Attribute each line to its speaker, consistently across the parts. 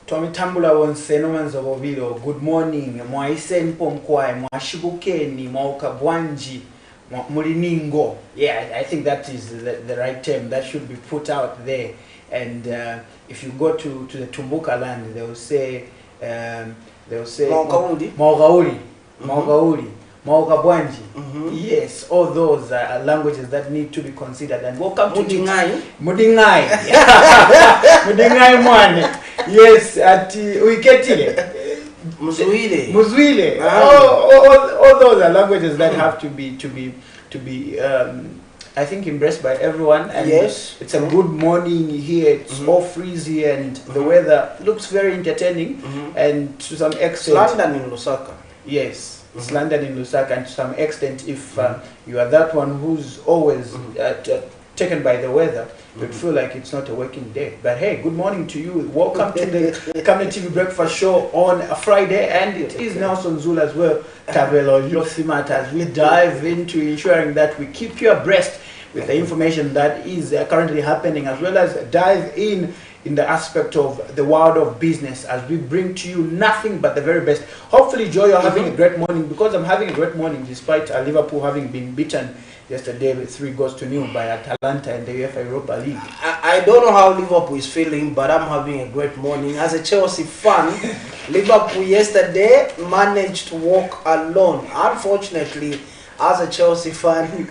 Speaker 1: Twamitambula wonse nomanzo bobilo. Good morning. Mwaise nipo mkwai, mwashibukeni, mwaukabwanji, muliningo. Yeah, I think that is the right term. That should be put out there. And if you go to the Tumbuka land, they will say Maugauli. Maugauli. Maukabwanji. Yes, all those are languages that need to be considered. And welcome to
Speaker 2: Mudingai.
Speaker 1: Mudingai. Mudingai mwane. Yes, at Wiketile. Muzwile. All those are languages that have to be I think embraced by everyone. And
Speaker 2: yes,
Speaker 1: it's a good morning here. It's all freezy and the weather looks very entertaining. And to some extent,
Speaker 2: London in Lusaka.
Speaker 1: Yes. It's London in Lusaka, and to some extent, if you are that one who's always taken by the weather, you'd feel like it's not a working day. But hey, good morning to you. Welcome to the Camnet TV Breakfast Show on a Friday, and it is Nelson Zul as well, Tabelo Yosimat, as we dive into ensuring that we keep you abreast with the information that is currently happening, as well as dive in the aspect of the world of business, as we bring to you nothing but the very best. Hopefully, Joy, you're having a great morning, because I'm having a great morning despite Liverpool having been beaten yesterday with 3-0 by Atalanta in the UEFA Europa League.
Speaker 2: I don't know how Liverpool is feeling, but I'm having a great morning. As a Chelsea fan, Liverpool yesterday managed to walk alone. Unfortunately, as a Chelsea fan,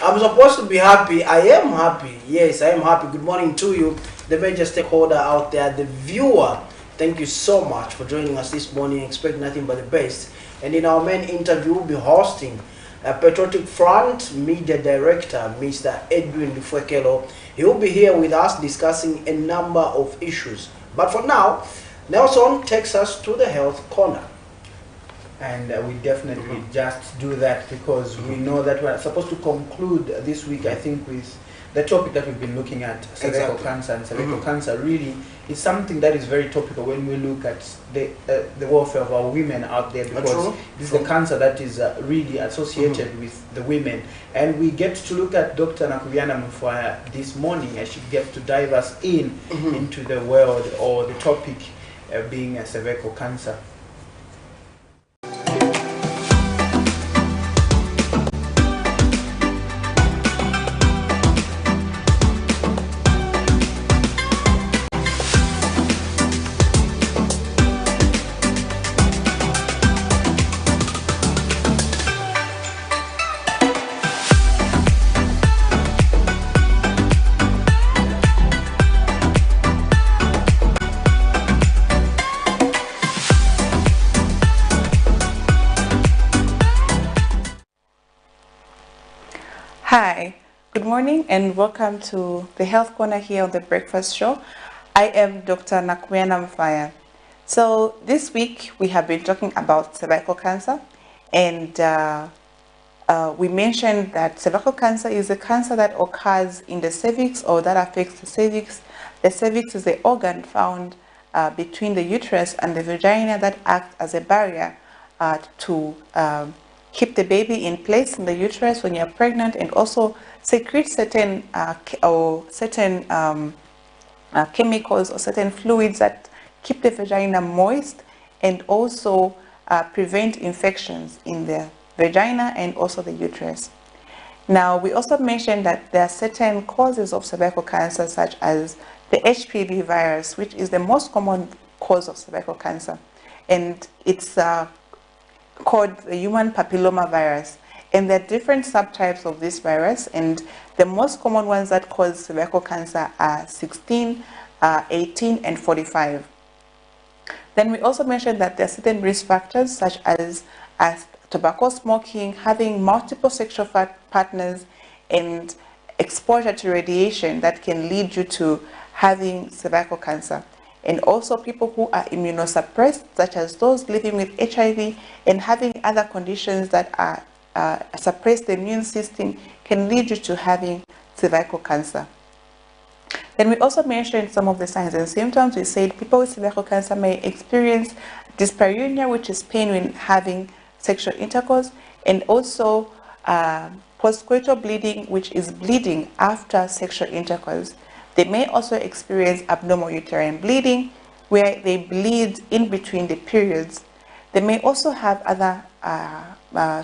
Speaker 2: I'm supposed to be happy. I am happy. Yes, I am happy. Good morning to you, the major stakeholder out there, the viewer. Thank you so much for joining us this morning. Expect nothing but the best. And in our main interview, we'll be hosting a Patriotic Front Media Director, Mr. Edwin Lufwekelo. He will be here with us discussing a number of issues. But for now, Nelson takes us to the health corner.
Speaker 1: And we definitely just do that because we know that we're supposed to conclude this week, I think, with the topic that we've been looking at, cervical cancer. And cervical cancer really is something that is very topical when we look at the welfare of our women out there, because this is the cancer that is really associated with the women. And we get to look at Dr. Nakuyana Mufwaya this morning as she gets to dive us into the world, or the topic being cervical cancer.
Speaker 3: Hi, good morning and welcome to the Health Corner here on the Breakfast Show. I am Dr. Nakuyana Mufwaya. So this week we have been talking about cervical cancer, and we mentioned that cervical cancer is a cancer that occurs in the cervix, or that affects the cervix. The cervix is the organ found between the uterus and the vagina that acts as a barrier to keep the baby in place in the uterus when you're pregnant, and also secrete certain chemicals or certain fluids that keep the vagina moist, and also prevent infections in the vagina and also the uterus. Now, we also mentioned that there are certain causes of cervical cancer, such as the HPV virus, which is the most common cause of cervical cancer, and it's called the human papilloma virus. And there are different subtypes of this virus, and the most common ones that cause cervical cancer are 16, 18, and 45. Then we also mentioned that there are certain risk factors, such as tobacco smoking, having multiple sexual partners, and exposure to radiation that can lead you to having cervical cancer. And also people who are immunosuppressed, such as those living with HIV and having other conditions that are suppress the immune system, can lead you to having cervical cancer. Then we also mentioned some of the signs and symptoms. We said people with cervical cancer may experience dyspareunia, which is pain when having sexual intercourse, and also postcoital bleeding, which is bleeding after sexual intercourse. They may also experience abnormal uterine bleeding, where they bleed in between the periods. They may also have other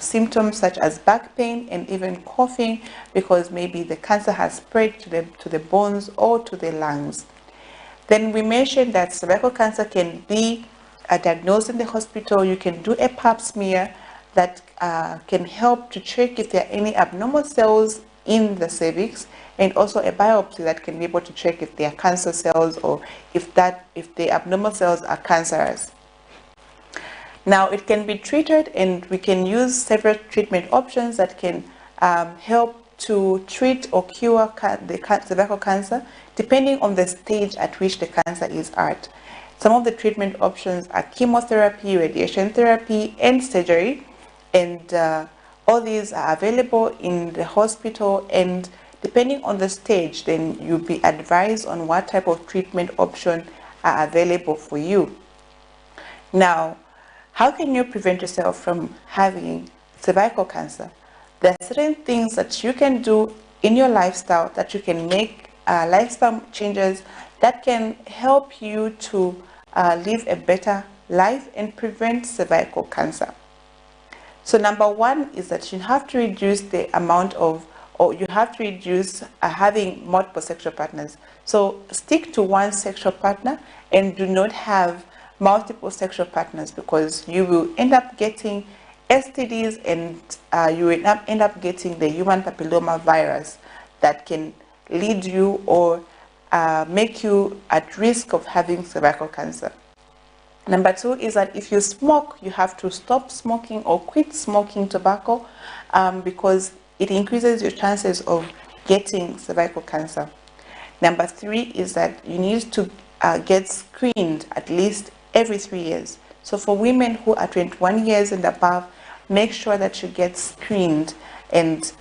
Speaker 3: symptoms such as back pain and even coughing, because maybe the cancer has spread to the bones or to the lungs. Then we mentioned that cervical cancer can be diagnosed in the hospital. You can do a pap smear that can help to check if there are any abnormal cells in the cervix, and also a biopsy that can be able to check if they are cancer cells or if the abnormal cells are cancerous. Now it can be treated, and we can use several treatment options that can help to treat or cure the cervical cancer, depending on the stage at which the cancer is at. Some of the treatment options are chemotherapy, radiation therapy, and surgery, and all these are available in the hospital, and depending on the stage, then you'll be advised on what type of treatment option are available for you. Now, how can you prevent yourself from having cervical cancer? There are certain things that you can do in your lifestyle, that you can make lifestyle changes that can help you to live a better life and prevent cervical cancer. So number one is that you have to reduce the amount of, or you have to reduce having multiple sexual partners. So stick to one sexual partner and do not have multiple sexual partners, because you will end up getting STDs, and you will end up getting the human papilloma virus that can lead you or make you at risk of having cervical cancer. Number two is that if you smoke, you have to stop smoking or quit smoking tobacco, because it increases your chances of getting cervical cancer. Number three is that you need to get screened at least every 3 years. So for women who are 21 years and above, make sure that you get screened and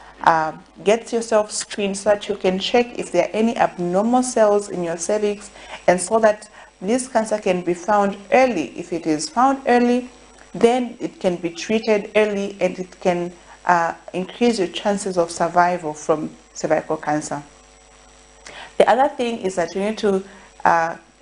Speaker 3: get yourself screened so that you can check if there are any abnormal cells in your cervix, and so that this cancer can be found early. If it is found early, then it can be treated early, and it can increase your chances of survival from cervical cancer. The other thing is that you need to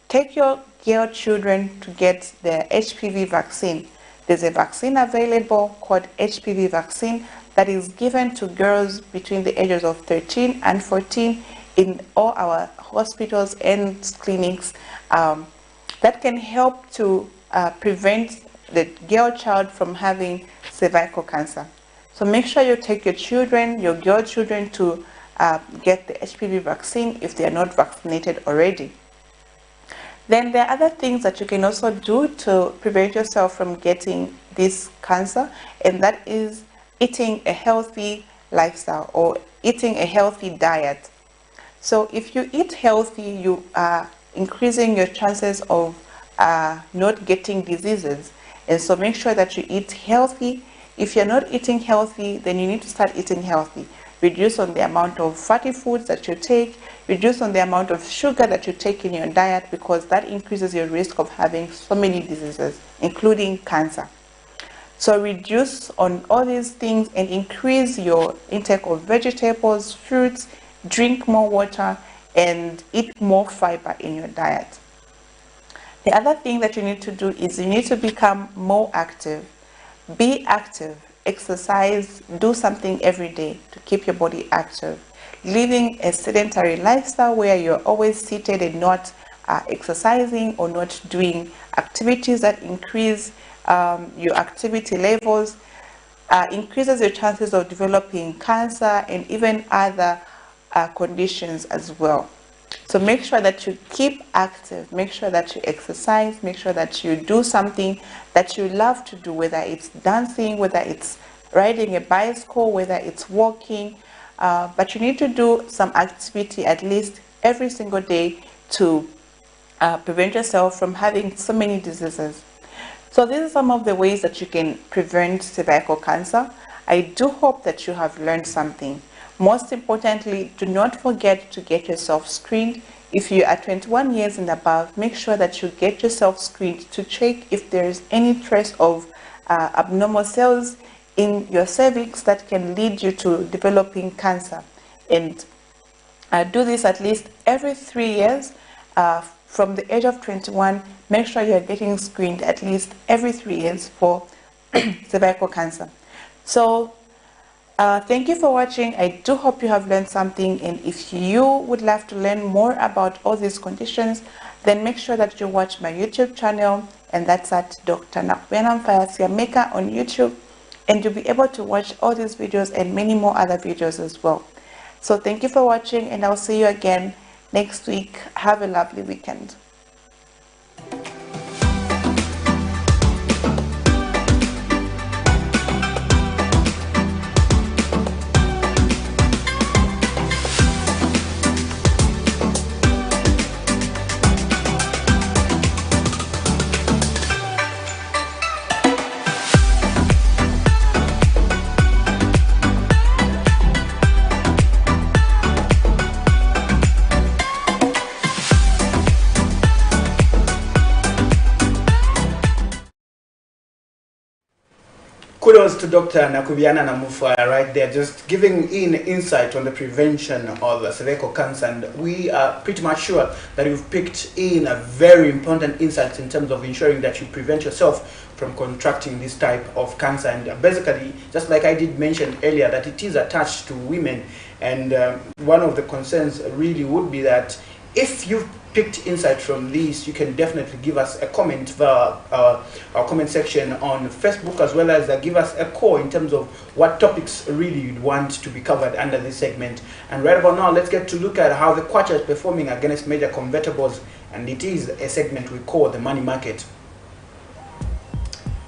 Speaker 3: take your girl children to get the HPV vaccine. There's a vaccine available called HPV vaccine that is given to girls between the ages of 13 and 14 in all our hospitals and clinics, that can help to prevent the girl child from having cervical cancer. So make sure you take your children, your girl children, to get the HPV vaccine if they are not vaccinated already. Then there are other things that you can also do to prevent yourself from getting this cancer, and that is eating a healthy lifestyle or eating a healthy diet. So if you eat healthy, you are increasing your chances of not getting diseases. And so make sure that you eat healthy. If you're not eating healthy, then you need to start eating healthy. Reduce on the amount of fatty foods that you take, reduce on the amount of sugar that you take in your diet, because that increases your risk of having so many diseases, including cancer. So reduce on all these things and increase your intake of vegetables, fruits, drink more water, and eat more fiber in your diet. The other thing that you need to do is you need to become more active. Be active, exercise, do something every day to keep your body active. Living a sedentary lifestyle where you're always seated and not exercising or not doing activities that increase your activity levels increases your chances of developing cancer and even other conditions as well. So make sure that you keep active, make sure that you exercise, make sure that you do something that you love to do, whether it's dancing, whether it's riding a bicycle, whether it's walking, but you need to do some activity at least every single day to prevent yourself from having so many diseases. So these are some of the ways that you can prevent cervical cancer. I do hope that you have learned something. Most importantly, do not forget to get yourself screened. If you are 21 years and above, make sure that you get yourself screened to check if there is any trace of abnormal cells in your cervix that can lead you to developing cancer. And Do this at least every 3 years. From the age of 21, make sure you're getting screened at least every 3 years for cervical cancer. So thank you for watching. I do hope you have learned something, and if you would love to learn more about all these conditions, then make sure that you watch my YouTube channel, and that's at Dr. Nakubena Mfayasiameka on YouTube, and you'll be able to watch all these videos and many more other videos as well. So thank you for watching, and I'll see you again next week. Have a lovely weekend.
Speaker 1: Kudos to Dr. Nakubiana Namufa right there, just giving insight on the prevention of cervical cancer. And we are pretty much sure that you've picked in a very important insight in terms of ensuring that you prevent yourself from contracting this type of cancer. And basically, just like I did mention earlier, that it is attached to women. And one of the concerns really would be that if you've picked insight from this, you can definitely give us a comment via our comment section on Facebook, as well as give us a call in terms of what topics really you'd want to be covered under this segment. And right about now, let's get to look at how the kwacha is performing against major convertibles, and it is a segment we call the money market.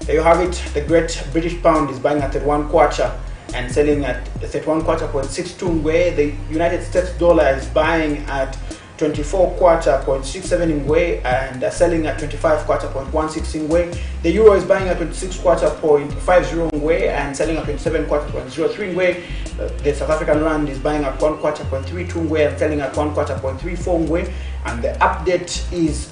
Speaker 1: There you have it. The great British pound is buying at 31 kwacha and selling at 31 kwacha.62 ngwe. The United States dollar is buying at 24 kwacha.67 ngwe and selling at 25 kwacha.16 ngwe. The euro is buying at 26 kwacha.50 ngwe and selling at 27 kwacha.03 ngwe. The South African rand is buying at 1 kwacha.32 ngwe and selling at 1 kwacha.34 ngwe. And the update is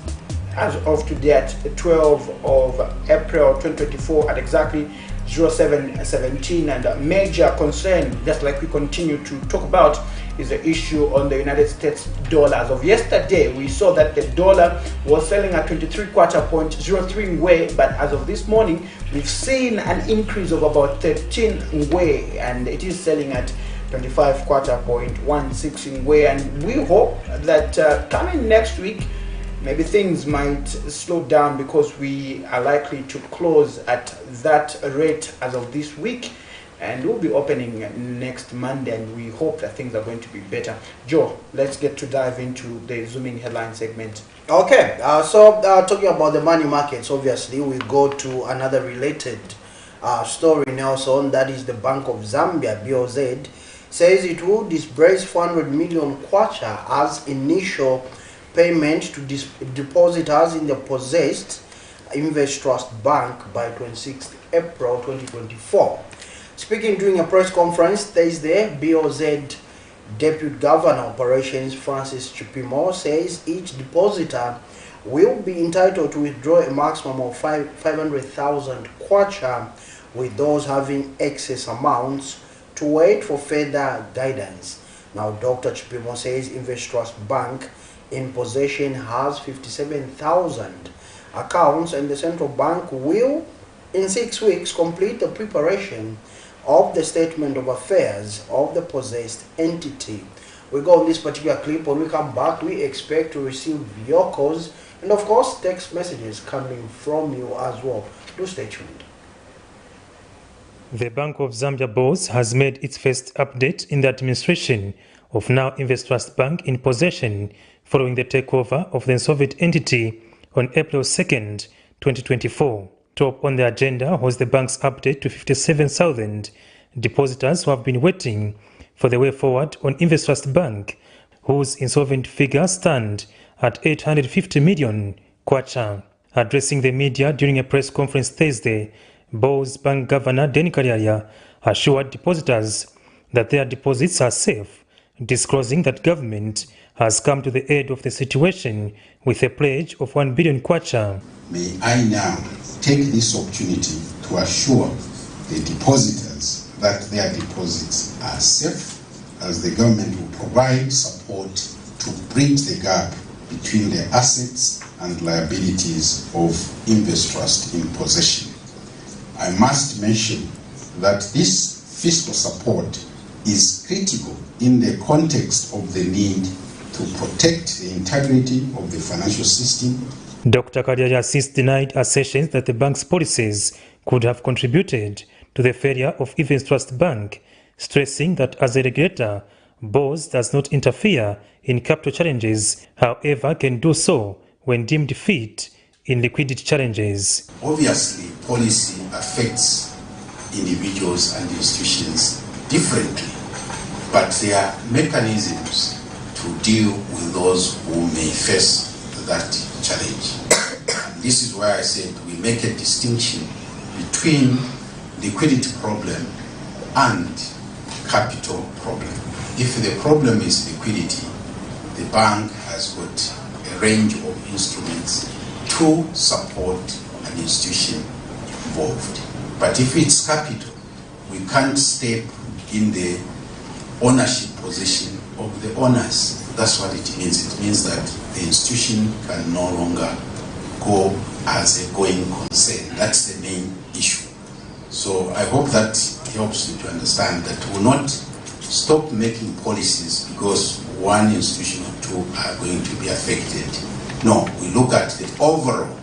Speaker 1: as of today at 12 of April 2024 at exactly 0717. And a major concern, just like we continue to talk about, is the issue on the United States dollar. As of yesterday, we saw that the dollar was selling at 23 kwacha.03 ngwe, but as of this morning, we've seen an increase of about 13 ngwe, and it is selling at 25 kwacha.16 ngwe. And we hope that coming next week, maybe things might slow down, because we are likely to close at that rate as of this week, and we'll be opening next Monday, and we hope that things are going to be better. Joe, let's get to dive into the zooming headline segment.
Speaker 2: Okay, so talking about the money markets, obviously we go to another related story, Nelson. That is the Bank of Zambia, BOZ, says it will disburse 400 million kwacha as initial payment to depositors in the possessed Invest Trust Bank by 26th April 2024. Speaking during a press conference Thursday, BOZ Deputy Governor Operations Francis Chipimo says each depositor will be entitled to withdraw a maximum of 500,000 kwacha, with those having excess amounts to wait for further guidance. Now, Dr. Chipimo says Invest Trust Bank in possession has 57,000 accounts, and the central bank will in 6 weeks complete the preparation of the statement of affairs of the possessed entity. We go on this particular clip. When we come back, we expect to receive your calls and of course text messages coming from you as well. Do stay tuned.
Speaker 4: The Bank of Zambia board has made its first update in the administration of now Invest Trust Bank in possession following the takeover of the insolvent entity on April 2nd, 2024. Top on the agenda was the bank's update to 57,000 depositors who have been waiting for the way forward on Invest Trust Bank, whose insolvent figures stand at 850 million kwacha. Addressing the media during a press conference Thursday, BOZ Bank Governor Denny Kariaya assured depositors that their deposits are safe, disclosing that government has come to the aid of the situation with a pledge of 1 billion kwacha.
Speaker 5: May I now take this opportunity to assure the depositors that their deposits are safe as the government will provide support to bridge the gap between the assets and liabilities of Invest in possession. I must mention that this fiscal support is critical in the context of the need to protect the integrity of the financial system.
Speaker 4: Dr. Kadiaja since denied assertions that the bank's policies could have contributed to the failure of Invest Trust Bank, stressing that as a regulator, BOS does not interfere in capital challenges, however can do so when deemed fit in liquidity challenges.
Speaker 5: Obviously, policy affects individuals and institutions differently, but there are mechanisms to deal with those who may face that challenge. And this is why I said we make a distinction between liquidity problem and capital problem. If the problem is liquidity, the bank has got a range of instruments to support an institution involved. But if it's capital, we can't step in the ownership position of the owners. That's what it means. It means that the institution can no longer go as a going concern. That's the main issue. So I hope that helps you to understand that we'll not stop making policies because one institution or two are going to be affected. No, we look at the overall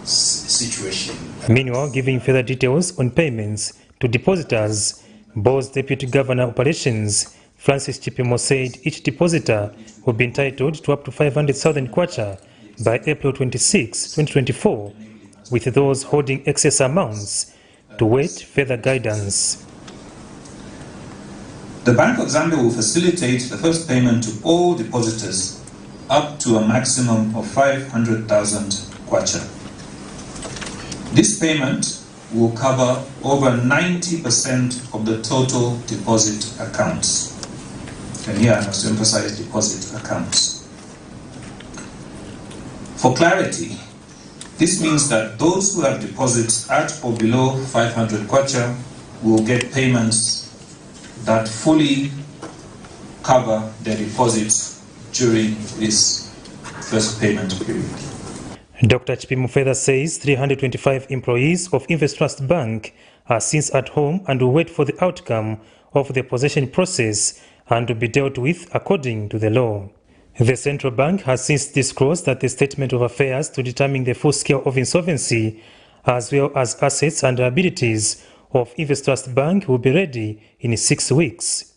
Speaker 5: situation.
Speaker 4: Meanwhile, giving further details on payments to depositors, BOS Deputy Governor Operations Francis Chipimo said each depositor will be entitled to up to 500,000 kwacha by April 26, 2024, with those holding excess amounts to wait further guidance.
Speaker 6: The Bank of Zambia will facilitate the first payment to all depositors up to a maximum of 500,000 kwacha. This payment will cover over 90% of the total deposit accounts. And here I must emphasize deposit accounts. For clarity, this means that those who have deposits at or below 500 kwacha will get payments that fully cover their deposits during this first payment period.
Speaker 4: Dr. Chipimo further says 325 employees of Invest Trust Bank are since at home and will wait for the outcome of the possession process and will be dealt with according to the law. The central bank has since disclosed that the statement of affairs to determine the full scale of insolvency as well as assets and liabilities of Invest Trust Bank will be ready in 6 weeks.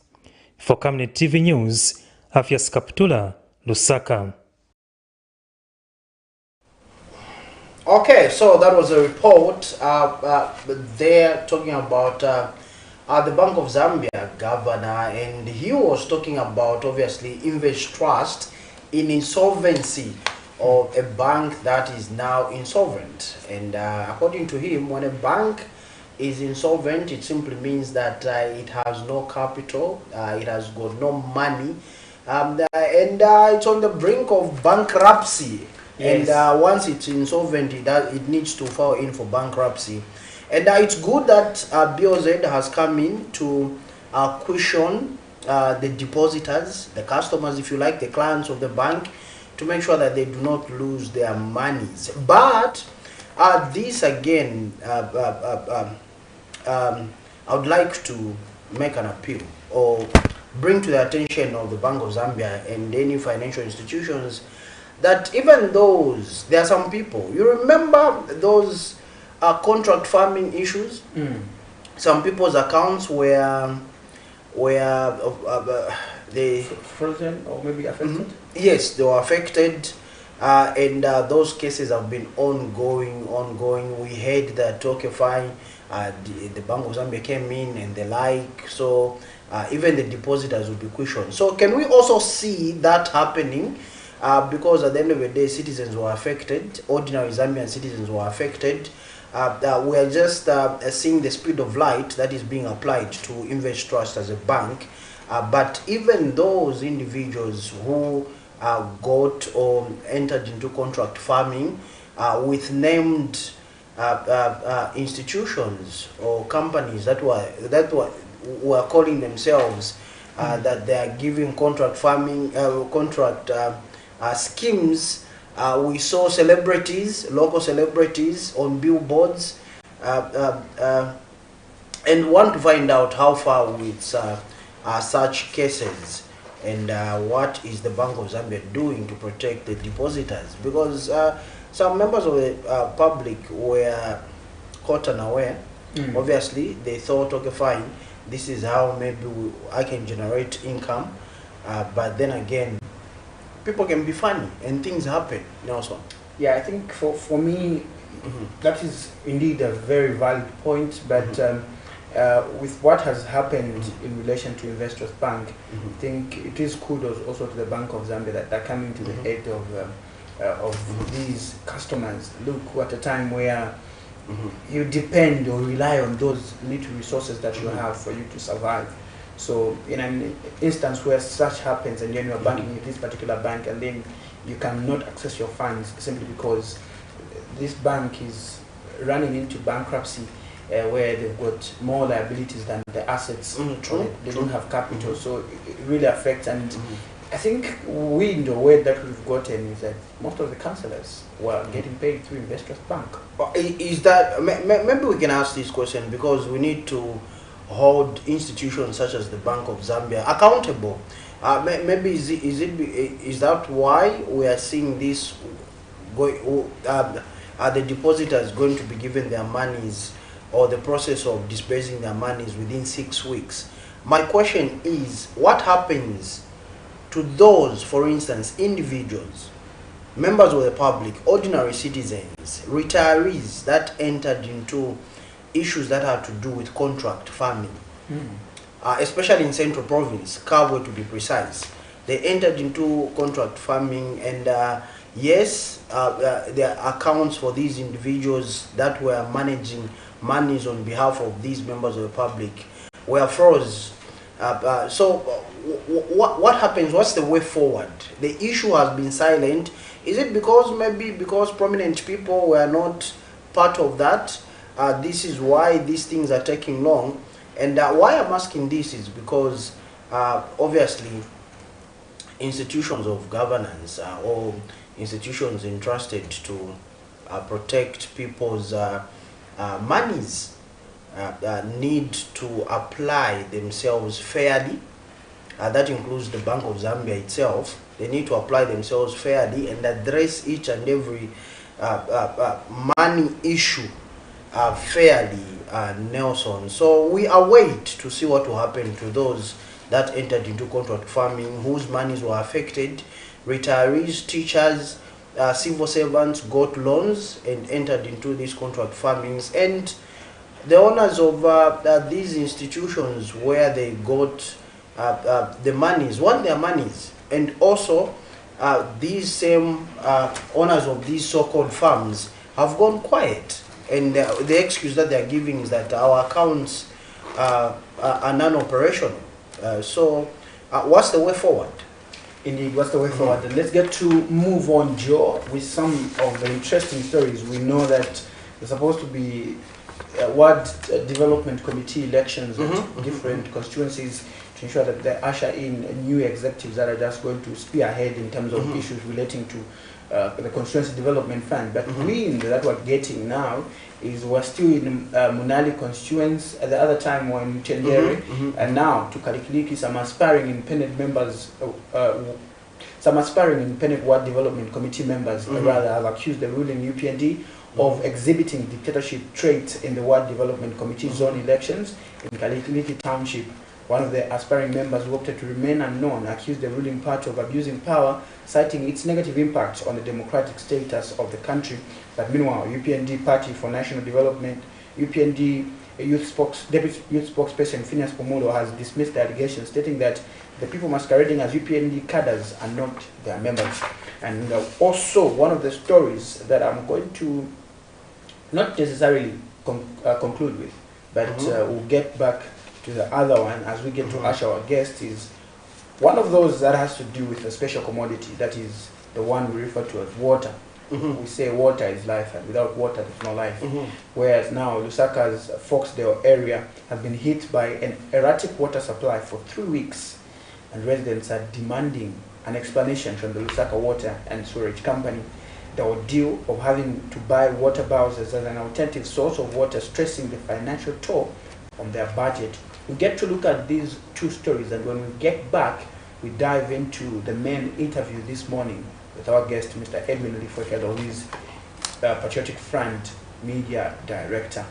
Speaker 4: For Camnet TV News, Afias Kaptula, Lusaka.
Speaker 2: Okay, so that was a report. They're talking about the Bank of Zambia governor, and he was talking about obviously Invest Trust in insolvency of a bank that is now insolvent. And according to him, when a bank is insolvent, it simply means that it has no capital, it has got no money, and it's on the brink of bankruptcy. Yes. And once it's insolvent, it needs to file in for bankruptcy. And it's good that BOZ has come in to cushion the depositors, the customers, if you like, the clients of the bank, to make sure that they do not lose their monies. But this again, I would like to make an appeal or bring to the attention of the Bank of Zambia and any financial institutions that even those, there are some people, you remember those contract farming issues? Some people's accounts were they
Speaker 1: frozen or maybe affected?
Speaker 2: Yes, they were affected, and those cases have been ongoing. We heard that, okay, fine, the Bank of Zambia came in and the like, so even the depositors will be cushioned. So can we also see that happening? Because at the end of the day, citizens were affected, ordinary Zambian citizens were affected. We are just seeing the speed of light that is being applied to Invest Trust as a bank. But even those individuals who got or entered into contract farming with named institutions or companies that were calling themselves that they are giving contract farming, schemes. We saw celebrities, local celebrities on billboards, and want to find out how far with such cases, and what is the Bank of Zambia doing to protect the depositors, because some members of the public were caught unaware. Obviously they thought, okay, fine, this is how maybe I can generate income, but then again, people can be funny and things happen, Nelson.
Speaker 1: Yeah, I think for me, that is indeed a very valid point, but with what has happened in relation to Investors Bank, I think it is kudos also to the Bank of Zambia that they're coming to the aid of these customers. Look, at a time where you depend or rely on those little resources that you have for you to survive. So in an instance where such happens, and then you are banking with this particular bank, and then you cannot access your funds simply because this bank is running into bankruptcy, where they've got more liabilities than the assets. They don't have capital, so it really affects. And I think we, in the way that we've gotten, is that most of the councillors were getting paid through Investors Bank.
Speaker 2: Is that, maybe we can ask this question, because we need to hold institutions such as the Bank of Zambia accountable. Maybe is that why we are seeing this are the depositors going to be given their monies, or the process of disbursing their monies within 6 weeks? My question is, what happens to those, for instance, individuals, members of the public, ordinary citizens, retirees that entered into issues that have to do with contract farming, especially in Central Province, Kabwe to be precise? They entered into contract farming, and yes, there are accounts for these individuals that were managing monies on behalf of these members of the public were froze. So what happens? What's the way forward? The issue has been silent. Is it because prominent people were not part of that? This is why these things are taking long. And why I'm asking this is because obviously institutions of governance or institutions entrusted to protect people's monies need to apply themselves fairly. That includes the Bank of Zambia itself. They need to apply themselves fairly and address each and every money issue fairly, Nelson. So we await to see what will happen to those that entered into contract farming, whose monies were affected. Retirees, teachers, civil servants got loans and entered into these contract farmings, and the owners of these institutions where they got the monies want their monies, and also these same owners of these so-called farms have gone quiet, and the excuse that they are giving is that our accounts are non-operational. So what's the way forward?
Speaker 1: Indeed, what's the way forward? And let's get to move on, Joe, with some of the interesting stories. We know that there's supposed to be ward development committee elections at different constituencies to ensure that they usher in new executives that are just going to spearhead in terms of issues relating to the constituency development fund. But we that we're getting now is we're still in Munali constituents. At the other time we're in Tendere, and now to Kalikiliki, some aspiring independent members, some aspiring independent ward development committee members rather have accused the ruling UPND of exhibiting dictatorship traits in the ward development committee zone elections in Kalikiliki Township. One of the aspiring members who opted to remain unknown accused the ruling party of abusing power, citing its negative impact on the democratic status of the country. But meanwhile, UPND Party for National Development, UPND Deputy Youth Spokesperson Phineas Pomulo has dismissed the allegations, stating that the people masquerading as UPND cadres are not their members. And also, one of the stories that I'm going to not necessarily conclude with, but we'll get back to the other one as we get to ask our guest, is one of those that has to do with a special commodity, that is the one we refer to as water. We say water is life, and without water there's no life. Whereas now Lusaka's Foxdale area has been hit by an erratic water supply for 3 weeks. and residents are demanding an explanation from the Lusaka Water and Sewerage Company. The ordeal of having to buy water bowsers as an alternative source of water, stressing the financial toll on their budget. We get to look at these two stories, and when we get back, we dive into the main interview this morning with our guest, Mr. Edwin Lifwekelo, who is Patriotic Front Media Director.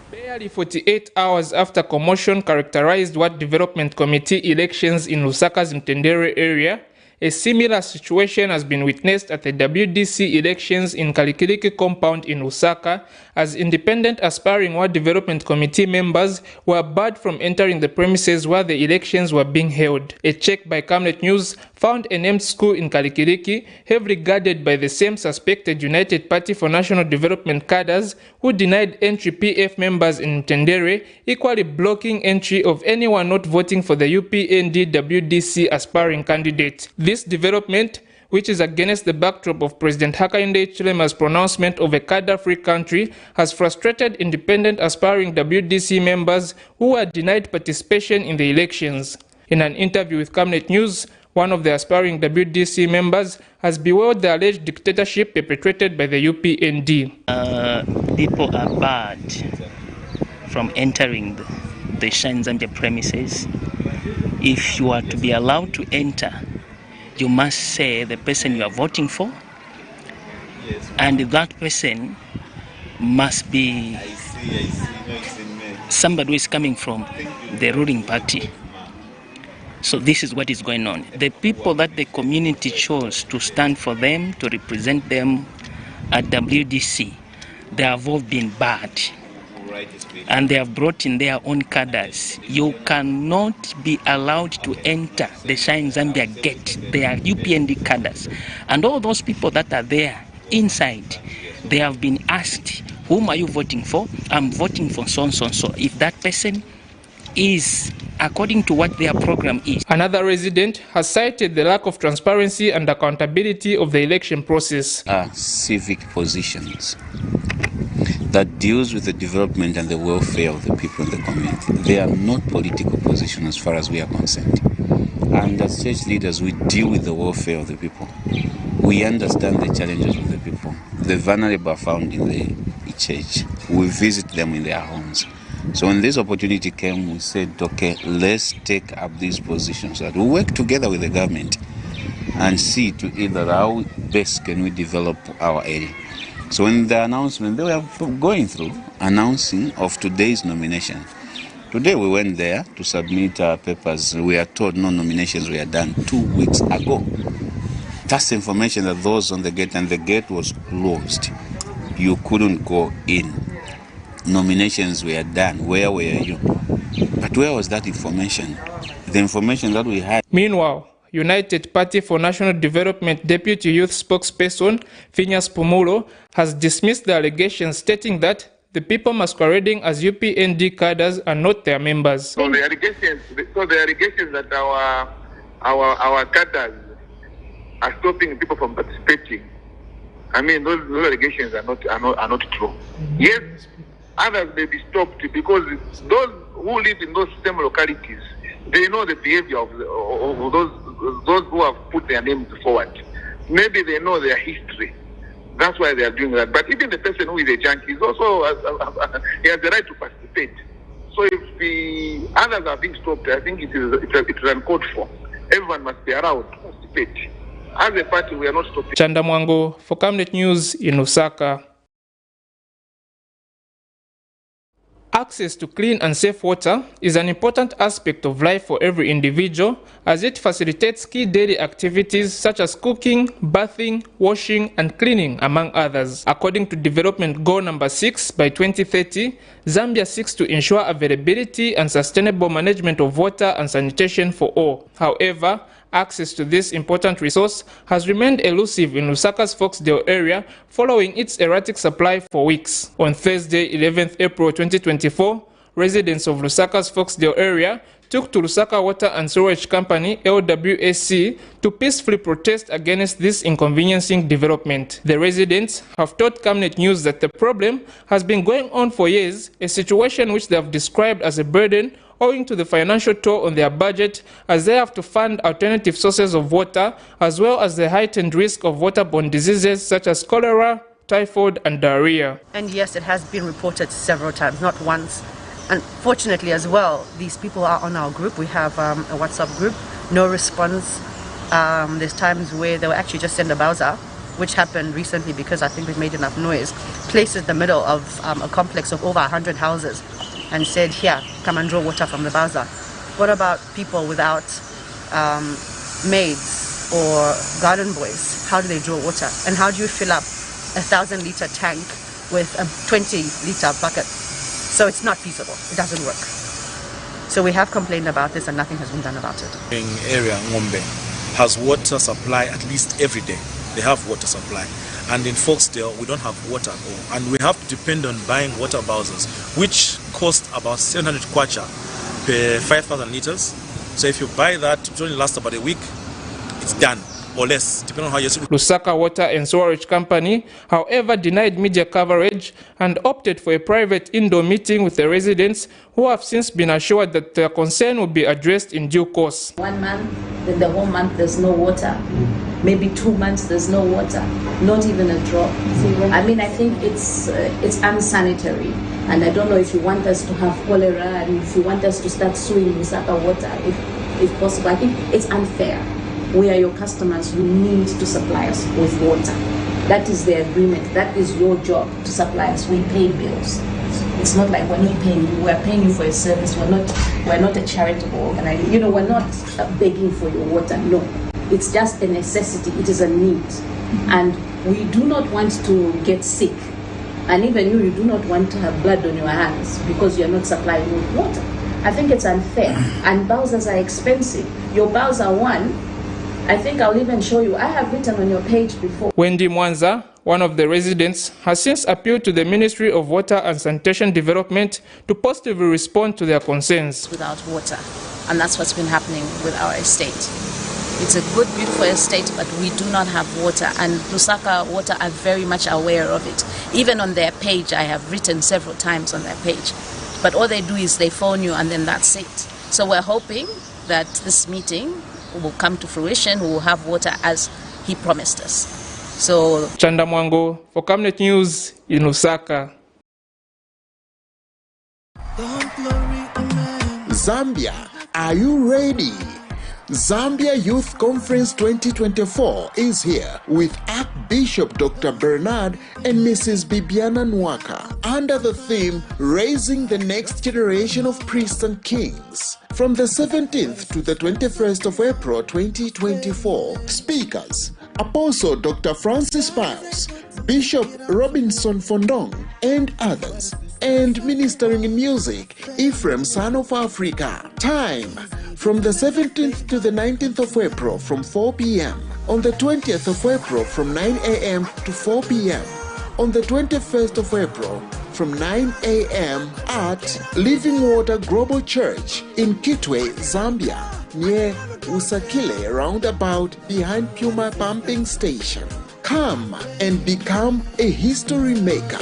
Speaker 7: Barely 48 hours after commotion characterized what development committee elections in Lusaka's Mtendere area, a similar situation has been witnessed at the WDC elections in Kalikiliki compound in Lusaka, as independent aspiring ward development committee members were barred from entering the premises where the elections were being held. A check by Camnet News found a named school in Kalikiliki heavily guarded by the same suspected United Party for National Development cadres who denied entry PF members in Mtendere, equally blocking entry of anyone not voting for the UPND WDC aspiring candidate. This development, which is against the backdrop of President Hakainde Hichilema's pronouncement of a cadre-free country, has frustrated independent aspiring WDC members who were denied participation in the elections. In an interview with Camnet News, one of the aspiring WDC members has bewailed the alleged dictatorship perpetrated by the UPND.
Speaker 8: People are barred from entering the Shine Zambia premises. If you are to be allowed to enter, you must say the person you are voting for, and that person must be somebody who is coming from the ruling party. So this is what is going on. The people that the community chose to stand for them, to represent them at WDC, they have all been barred. And they have brought in their own cadres. You cannot be allowed to enter the Shine Zambia gate. They are UPND cadres. And all those people that are there inside, they have been asked, whom are you voting for? I'm voting for so and so and so. If that person is according to what their program is.
Speaker 7: Another resident has cited the lack of transparency and accountability of the election process.
Speaker 9: Civic positions that deals with the development and the welfare of the people in the community. They are not political positions as far as we are concerned. And as church leaders, we deal with the welfare of the people. We understand the challenges of the people. The vulnerable are found in the church. We visit them in their homes. So when this opportunity came, we said, okay, let's take up these positions. That we work together with the government and see to either how best can we develop our area. So in the announcement, they were going through announcing of today's nomination. Today we went there to submit our papers. We are told no nominations were done 2 weeks ago. That's information that those on the gate, and the gate was closed. You couldn't go in. Nominations were done. Where were you? But where was that information? The information that we had.
Speaker 7: Meanwhile, United Party for National Development Deputy Youth Spokesperson Phineas Pumulo has dismissed the allegations, stating that the people masquerading as UPND cadres are not their members.
Speaker 10: So the allegations that our cadres are stopping people from participating, I mean, those allegations are not true. Yes, others may be stopped because those who live in those same localities, they know the behavior of those who have put their names forward. Maybe they know their history. That's why they are doing that. But even the person who is a junkie is also he has the right to participate. So if the others are being stopped, I think it is uncalled for. Everyone must be allowed to participate. As a party, we are not stopping.
Speaker 7: Chanda Mwango for Camnet News in Lusaka. Access to clean and safe water is an important aspect of life for every individual, as it facilitates key daily activities such as cooking, bathing, washing, and cleaning, among others. According to Development Goal Number 6, by 2030, Zambia seeks to ensure availability and sustainable management of water and sanitation for all. However, access to this important resource has remained elusive in Lusaka's Foxdale area following its erratic supply for weeks. On Thursday, 11th April 2024, residents of Lusaka's Foxdale area took to Lusaka Water and Sewerage Company (LWSC) to peacefully protest against this inconveniencing development. The residents have told Camnet News that the problem has been going on for years, a situation which they have described as a burden owing to the financial toll on their budget as they have to fund alternative sources of water, as well as the heightened risk of waterborne diseases such as cholera, typhoid and diarrhea.
Speaker 11: And yes, it has been reported several times, not once. Unfortunately as well, these people are on our group. We have a WhatsApp group, no response. There's times where they will actually just send a bowser, which happened recently because I think we've made enough noise, placed in the middle of a complex of over 100 houses and said, here, come and draw water from the bowser. What about people without maids or garden boys? How do they draw water? And how do you fill up a 1,000-litre tank with a 20-litre bucket? So it's not feasible. It doesn't work. So we have complained about this and nothing has been done about it.
Speaker 12: Area Ngombe has water supply at least every day. They have water supply. And in Foxdale, we don't have water at all. And we have to depend on buying water bowsers, which cost about 700 kwacha per 5,000 liters. So if you buy that, it only lasts about a week, it's done, or less, depending on how you...
Speaker 7: Lusaka Water and Sewerage Company, however, denied media coverage and opted for a private indoor meeting with the residents, who have since been assured that their concern will be addressed in due course.
Speaker 13: 1 month, then the whole month there's no water. Maybe 2 months there's no water, not even a drop. I mean, I think it's unsanitary, and I don't know if you want us to have cholera and if you want us to start suing Lusaka Water, if possible. I think it's unfair. We are your customers. You need to supply us with water. That is the agreement. That is your job, to supply us. We pay bills. It's not like we're not paying you. We're paying you for a service. We're not a charitable organization. You know, we're not begging for your water. No. It's just a necessity. It is a need. And we do not want to get sick. And even you do not want to have blood on your hands because you're not supplying with water. I think it's unfair. And bowsers are expensive. Your bowser one, I think I'll even show you. I have written on your page before.
Speaker 7: Wendy Mwanza, one of the residents, has since appealed to the Ministry of Water and Sanitation Development to positively respond to their concerns.
Speaker 14: Without water. And that's what's been happening with our estate. It's a good, beautiful estate, but we do not have water, and Lusaka Water are very much aware of it. Even on their page, I have written several times on their page. But all they do is they phone you and then that's it. So we're hoping that this meeting will come to fruition, we will have water as he promised us. So
Speaker 7: Chanda Mwango for Camnet News in Lusaka.
Speaker 15: Zambia, are you ready? Zambia Youth Conference 2024 is here with Archbishop Dr. Bernard and Mrs. Bibiana Nwaka under the theme Raising the Next Generation of Priests and Kings. From the 17th to the 21st of April 2024, speakers Apostle Dr. Francis Pius, Bishop Robinson Fondong, and others. And ministering in music, Ephraim, Son of Africa. Time, from the 17th to the 19th of April from 4 p.m. On the 20th of April from 9 a.m. to 4 p.m. On the 21st of April from 9 a.m. at Living Water Global Church in Kitwe, Zambia, near Usakile roundabout behind Puma Pumping Station. Come and become a history maker.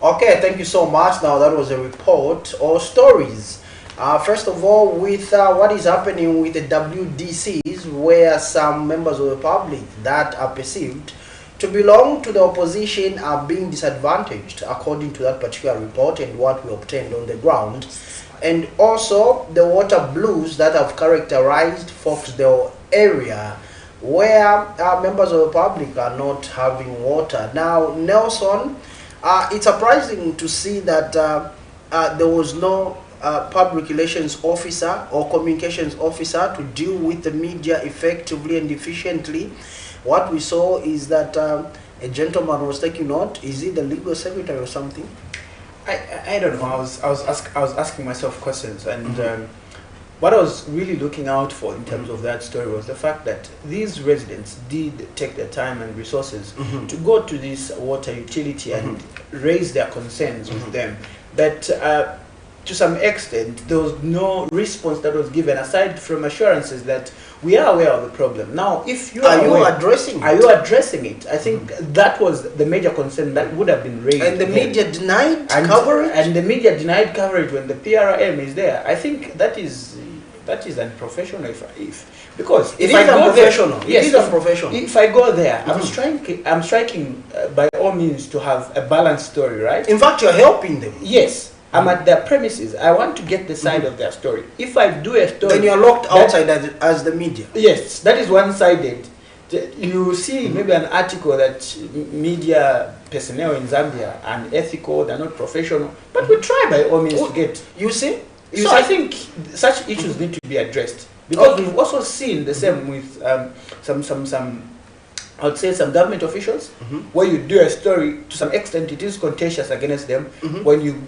Speaker 2: Okay, thank you so much. Now that was a report or stories. First of all, with what is happening with the WDCs, where some members of the public that are perceived to belong to the opposition are being disadvantaged, according to that particular report and what we obtained on the ground. And also the water blues that have characterized Foxdale area, where members of the public are not having water. Now, Nelson, it's surprising to see that there was no public relations officer or communications officer to deal with the media effectively and efficiently. What we saw is that a gentleman was taking note. Is he the legal secretary or something?
Speaker 1: I don't know. I was asking myself questions, and what I was really looking out for in terms of that story was the fact that these residents did take their time and resources to go to this water utility and raise their concerns with them. But to some extent, there was no response that was given aside from assurances that we are aware of the problem. Now, if you
Speaker 2: are you addressing it?
Speaker 1: Are you addressing it? I think that was the major concern that would have been raised.
Speaker 2: And the media denied coverage?
Speaker 1: And the media denied coverage when the PRM is there. I think that is unprofessional because
Speaker 2: it is unprofessional. Yes, it is unprofessional.
Speaker 1: If I go there, I'm striking by all means to have a balanced story, right?
Speaker 2: In fact, you're helping them.
Speaker 1: Yes. I'm at their premises. I want to get the side of their story. If I do a story,
Speaker 2: then you're locked outside as the media.
Speaker 1: Yes, that is one-sided. You see maybe an article that media personnel in Zambia are unethical, they're not professional, but we try by all means to get.
Speaker 2: You see?
Speaker 1: I think such issues need to be addressed because we've also seen the same with some I would say some government officials where you do a story to some extent it is contentious against them when you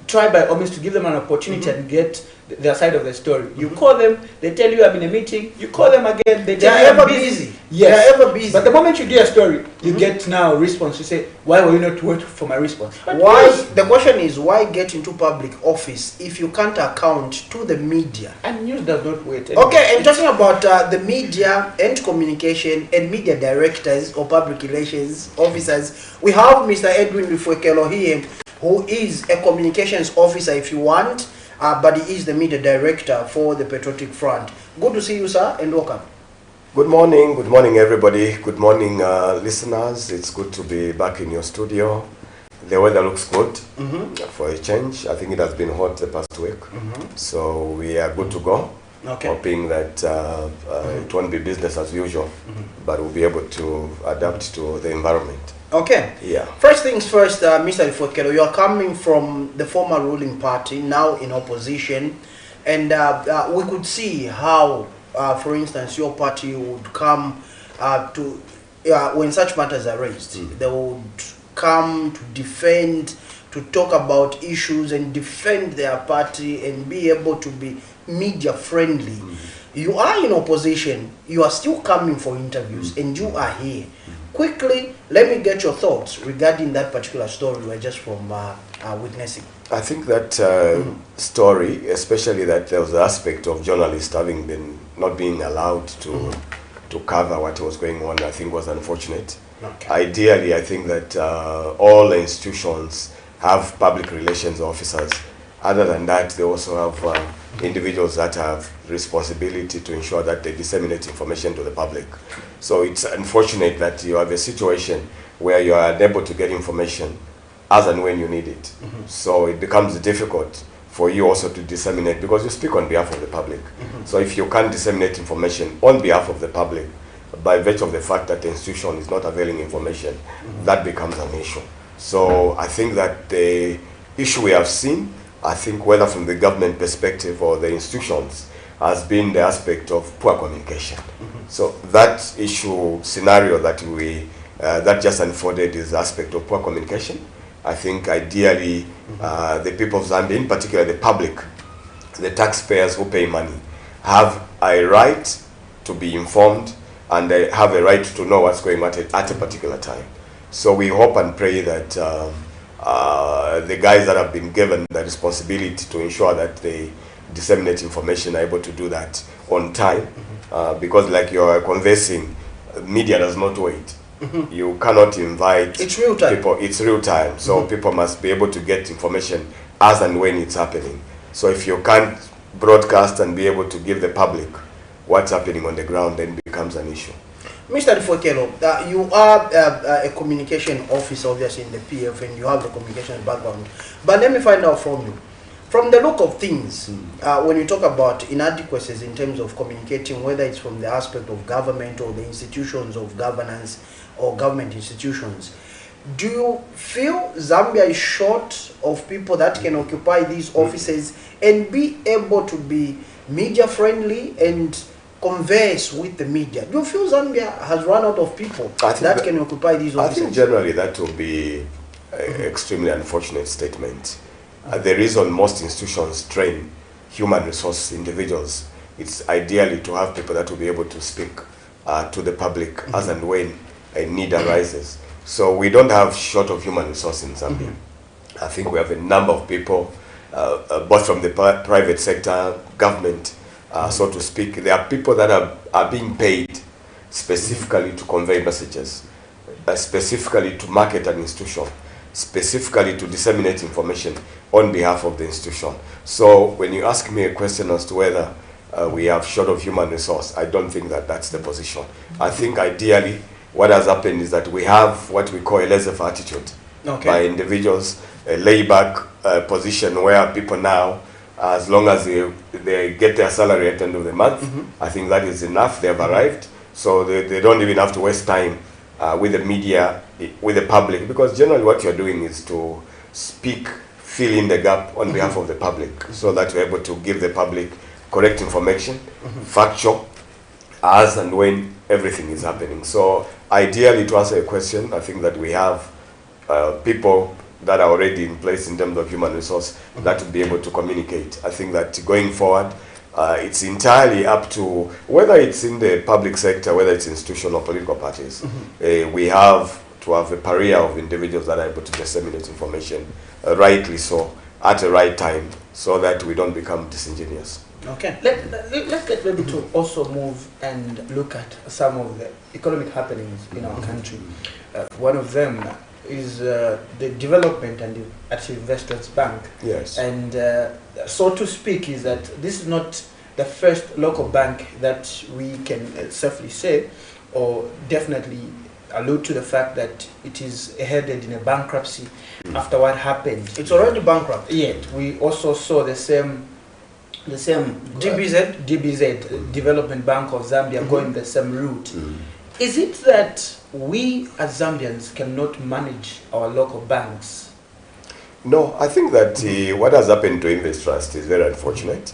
Speaker 1: try by all means to give them an opportunity and get their side of the story. You call them, they tell you I'm in a meeting, you call them again, they tell you I'm busy.
Speaker 2: Yes. They are ever busy.
Speaker 1: But the moment you do a story, you get now a response. You say, why were you not waiting for my response? But
Speaker 2: why? The question is, why get into public office if you can't account to the media?
Speaker 1: And news does not wait. Anyway.
Speaker 2: Okay, and talking about the media and communication and media directors or public relations officers, we have Mr. Edwin Lifwekelo here, who is a communications officer, if you want, but he is the media director for the Patriotic Front. Good to see you, sir, and welcome.
Speaker 16: Good morning everybody, good morning listeners. It's good to be back in your studio. The weather looks good for a change. I think it has been hot the past week, so we are good to go.
Speaker 2: Okay.
Speaker 16: Hoping that it won't be business as usual, but we'll be able to adapt to the environment.
Speaker 2: Okay.
Speaker 16: Yeah.
Speaker 2: First things first, Mr. Lifwekelo, you are coming from the former ruling party, now in opposition, and we could see how, for instance, your party would come to, when such matters are raised, they would come to defend, to talk about issues and defend their party and be able to be media friendly. You are in opposition, you are still coming for interviews, and you are here. Quickly, let me get your thoughts regarding that particular story we're just from witnessing.
Speaker 16: I think that story, especially that there was the aspect of journalists having been not being allowed to cover what was going on, I think was unfortunate.
Speaker 2: Okay.
Speaker 16: Ideally, I think that all the institutions have public relations officers. Other than that, they also have individuals that have responsibility to ensure that they disseminate information to the public. So it's unfortunate that you have a situation where you are unable to get information as and when you need it. So it becomes difficult for you also to disseminate because you speak on behalf of the public. So if you can't disseminate information on behalf of the public, by virtue of the fact that the institution is not availing information, that becomes an issue. So I think that the issue we have seen, I think whether from the government perspective or the institutions, has been the aspect of poor communication. So that issue scenario that that just unfolded is the aspect of poor communication. I think ideally the people of Zambia, in particular the public, the taxpayers who pay money, have a right to be informed and they have a right to know what's going on at a particular time. So we hope and pray that the guys that have been given the responsibility to ensure that they disseminate information are able to do that on time, because like you are conversing, media does not wait. You cannot invite people. It's real time, so people must be able to get information as and when it's happening. So if you can't broadcast and be able to give the public what's happening on the ground, then it becomes an issue.
Speaker 2: Mr. Lifwekelo, you are a communication officer, obviously, in the PF, and you have the communication background. But let me find out from you. From the look of things, when you talk about inadequacies in terms of communicating, whether it's from the aspect of government or the institutions of governance or government institutions, do you feel Zambia is short of people that can occupy these offices and be able to be media friendly and converse with the media? Do you feel Zambia has run out of people that can occupy these offices?
Speaker 16: I think generally that will be an extremely unfortunate statement. The reason most institutions train human resource individuals, it's ideally to have people that will be able to speak to the public as and when a need arises. So we don't have short of human resource in Zambia. I think we have a number of people both from the private sector, government, so to speak. There are people that are being paid specifically to convey messages, specifically to market an institution, specifically to disseminate information on behalf of the institution. So when you ask me a question as to whether we have short of human resource, I don't think that that's the position. I think ideally what has happened is that we have what we call a laissez-faire attitude by individuals, a layback position where people now, as long as they get their salary at the end of the month, I think that is enough. They have arrived. So they don't even have to waste time with the media, with the public, because generally what you're doing is to speak, fill in the gap on behalf of the public, so that you're able to give the public correct information, factual, as and when everything is happening. So ideally, to answer your question, I think that we have people that are already in place in terms of human resource that will be able to communicate. I think that going forward, it's entirely up to whether it's in the public sector, whether it's institutional or political parties. We have to have a barrier of individuals that are able to disseminate information rightly so at the right time, so that we don't become disingenuous.
Speaker 1: Okay. Let's get ready to also move and look at some of the economic happenings in our country. One of them is the development and at Investors Bank.
Speaker 16: Yes.
Speaker 1: And so to speak, is that this is not the first local bank that we can safely say, or definitely allude to the fact that it is headed in a bankruptcy after what happened.
Speaker 2: It's already bankrupt.
Speaker 1: Yet we also saw the same DBZ, Development Bank of Zambia, going the same route. Is it that we as Zambians cannot manage our local banks?
Speaker 16: No, I think that what has happened to Invest Trust is very unfortunate.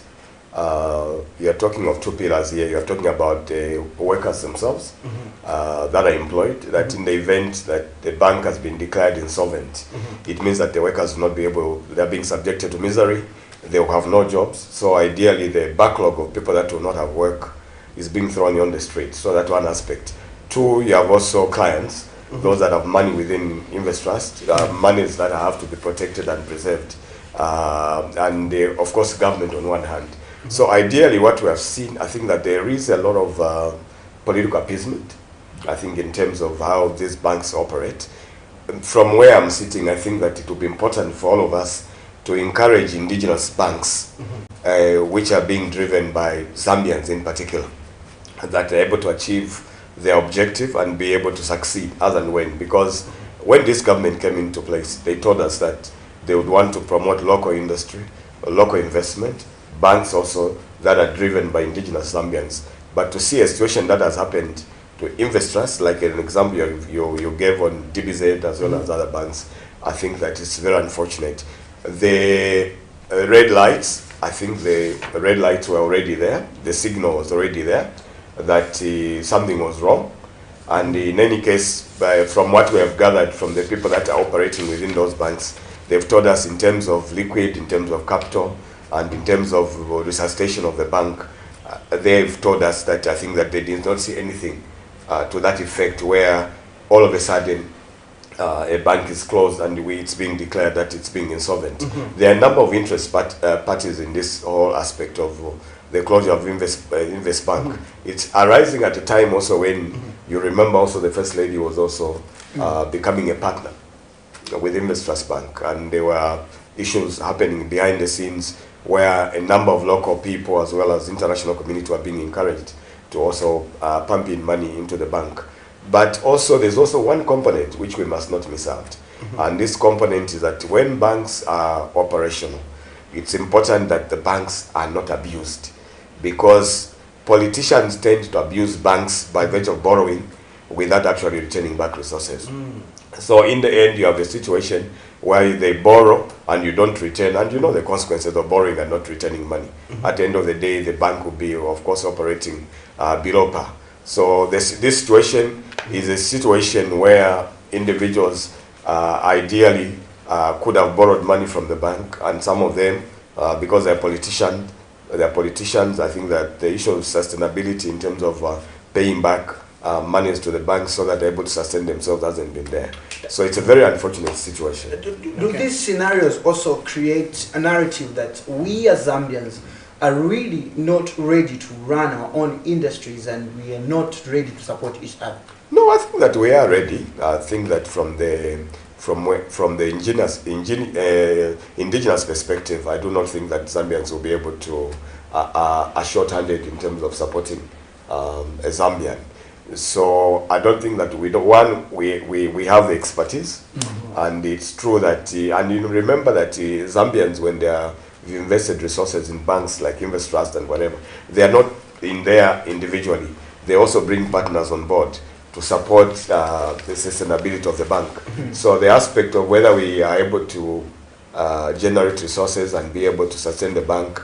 Speaker 16: You are talking of two pillars here. You are talking about the workers themselves that are employed, that in the event that the bank has been declared insolvent, it means that the workers will not be able, they are being subjected to misery, they will have no jobs. So ideally the backlog of people that will not have work is being thrown on the street. So that's one aspect. Two, you have also clients, those that have money within Invest Trust, monies that have to be protected and preserved. And of course government on one hand. So ideally what we have seen, I think that there is a lot of political appeasement, I think, in terms of how these banks operate. From where I'm sitting, I think that it will be important for all of us to encourage indigenous banks, which are being driven by Zambians in particular, that are able to achieve their objective and be able to succeed as and when. Because when this government came into place, they told us that they would want to promote local industry, local investment, banks also that are driven by indigenous Zambians. But to see a situation that has happened to Invest Trust, like an example you gave on DBZ as well as other banks, I think that it's very unfortunate. The red lights, I think the red lights were already there. The signal was already there that something was wrong. And in any case, from what we have gathered from the people that are operating within those banks, they've told us in terms of liquid, in terms of capital, and in terms of resuscitation of the bank, they've told us that I think that they did not see anything to that effect, where all of a sudden a bank is closed and it's being declared that it's being insolvent. There are a number of interest parties in this whole aspect of the closure of Invest Bank. It's arising at a time also when you remember also the First Lady was also becoming a partner with Invest Trust Bank, and there were issues happening behind the scenes where a number of local people as well as international community were being encouraged to also pump in money into the bank. But also there's also one component which we must not miss out. And this component is that when banks are operational, it's important that the banks are not abused, because politicians tend to abuse banks by virtue of borrowing without actually returning back resources. So in the end, you have a situation where they borrow and you don't return, and you know the consequences of borrowing and not returning money. At the end of the day, the bank will be, of course, operating below par. So this situation is a situation where individuals ideally could have borrowed money from the bank, and some of them, because they're politicians, I think that the issue of sustainability in terms of paying back monies to the bank so that they're able to sustain themselves hasn't been there. So it's a very unfortunate situation.
Speaker 1: Do these scenarios also create a narrative that we as Zambians are really not ready to run our own industries and we are not ready to support each other?
Speaker 16: No, I think that we are ready. I think that from the indigenous perspective, I do not think that Zambians will be able to are short-handed in terms of supporting a Zambian. So I don't think that we have the expertise, and it's true that and you remember that Zambians, when they are invested resources in banks like Invest Trust and whatever, they are not in there individually. They also bring partners on board to support the sustainability of the bank. So the aspect of whether we are able to generate resources and be able to sustain the bank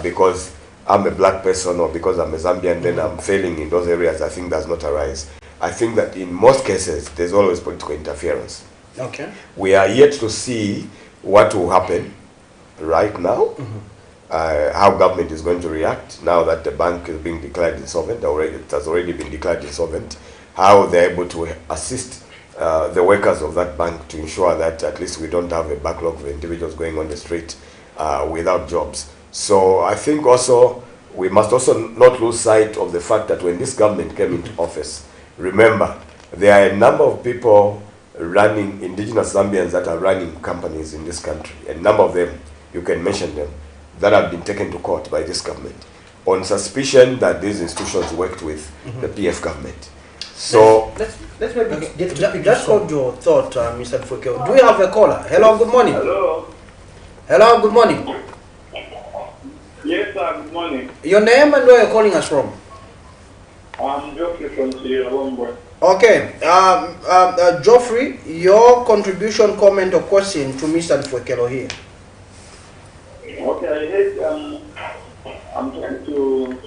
Speaker 16: because I'm a black person or because I'm a Zambian, then I'm failing in those areas, I think does not arise. I think that in most cases, there's always political interference.
Speaker 2: Okay.
Speaker 16: We are yet to see what will happen right now, how government is going to react now that the bank is being declared insolvent. It has already been declared insolvent. How they're able to assist the workers of that bank to ensure that at least we don't have a backlog of individuals going on the street without jobs. So I think also we must also not lose sight of the fact that when this government came into office, remember, there are a number of people running, indigenous Zambians that are running companies in this country. A number of them, you can mention them, that have been taken to court by this government on suspicion that these institutions worked with the PF government. So
Speaker 2: let's maybe get to just hold your thought, Mr. Fukeo. Do we have a caller? Hello, good morning.
Speaker 17: Hello.
Speaker 2: Hello, good morning.
Speaker 17: Yes, sir, good morning.
Speaker 2: Your name and where you're calling us from?
Speaker 17: I'm Geoffrey from Sierra Leone.
Speaker 2: Okay, Geoffrey, your contribution, comment or question to Mr. Fukelo here.
Speaker 17: Okay, I hate, I'm trying to,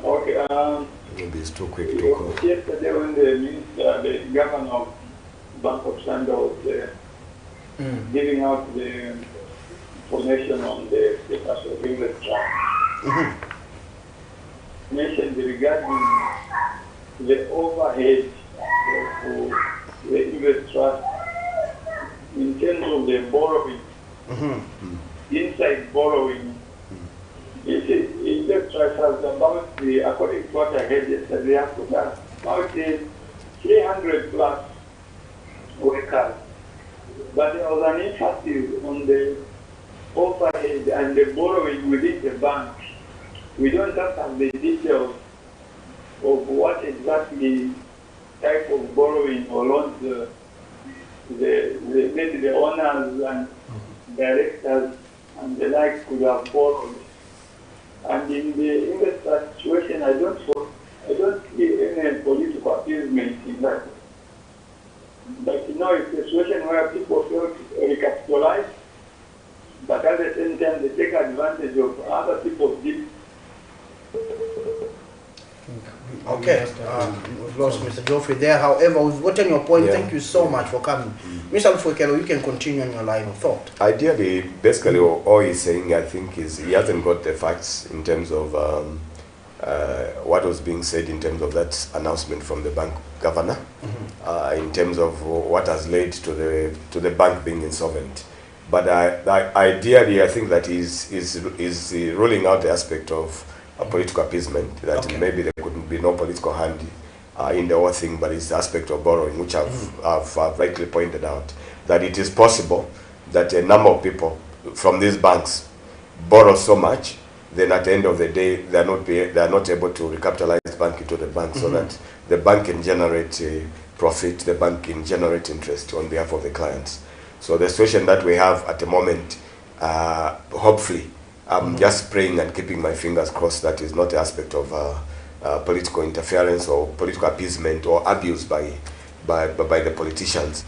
Speaker 17: okay,
Speaker 16: maybe it's too quick to call.
Speaker 17: Yesterday when the governor of Bank of Sanda was giving out the information on the status of Invest Trust, mentioned regarding the overhead of the Invest Trust in terms of the borrowing, inside borrowing. Invest Trust has about, according to what I heard yesterday, about 300 plus workers. But there was an emphasis on the overhead and the borrowing within the bank. We don't have the details of what exactly type of borrowing or loans maybe the owners and directors and the like could have borrowed. And in the investor situation, I don't see any political appeasement in that. But you know, it's a situation where people feel recapitalized, but at the same time, they take advantage of other people's debt.
Speaker 2: Okay, we've lost Mr. Geoffrey there. However, we've gotten your point. Thank you so much for coming. Mr. Fukelo, you can continue on your line of thought.
Speaker 16: Ideally, basically, all he's saying, I think, is he hasn't got the facts in terms of what was being said in terms of that announcement from the bank governor, in terms of what has led to the bank being insolvent. But ideally, I think that is ruling out the aspect of a political appeasement, that maybe there could be no political hand in the whole thing, but it's the aspect of borrowing, which I've rightly pointed out, that it is possible that a number of people from these banks borrow so much, then at the end of the day, they are not able to recapitalize the bank into the bank, so that the bank can generate profit, the bank can generate interest on behalf of the clients. So the situation that we have at the moment, hopefully, I'm just praying and keeping my fingers crossed that is not the aspect of political interference or political appeasement or abuse by the politicians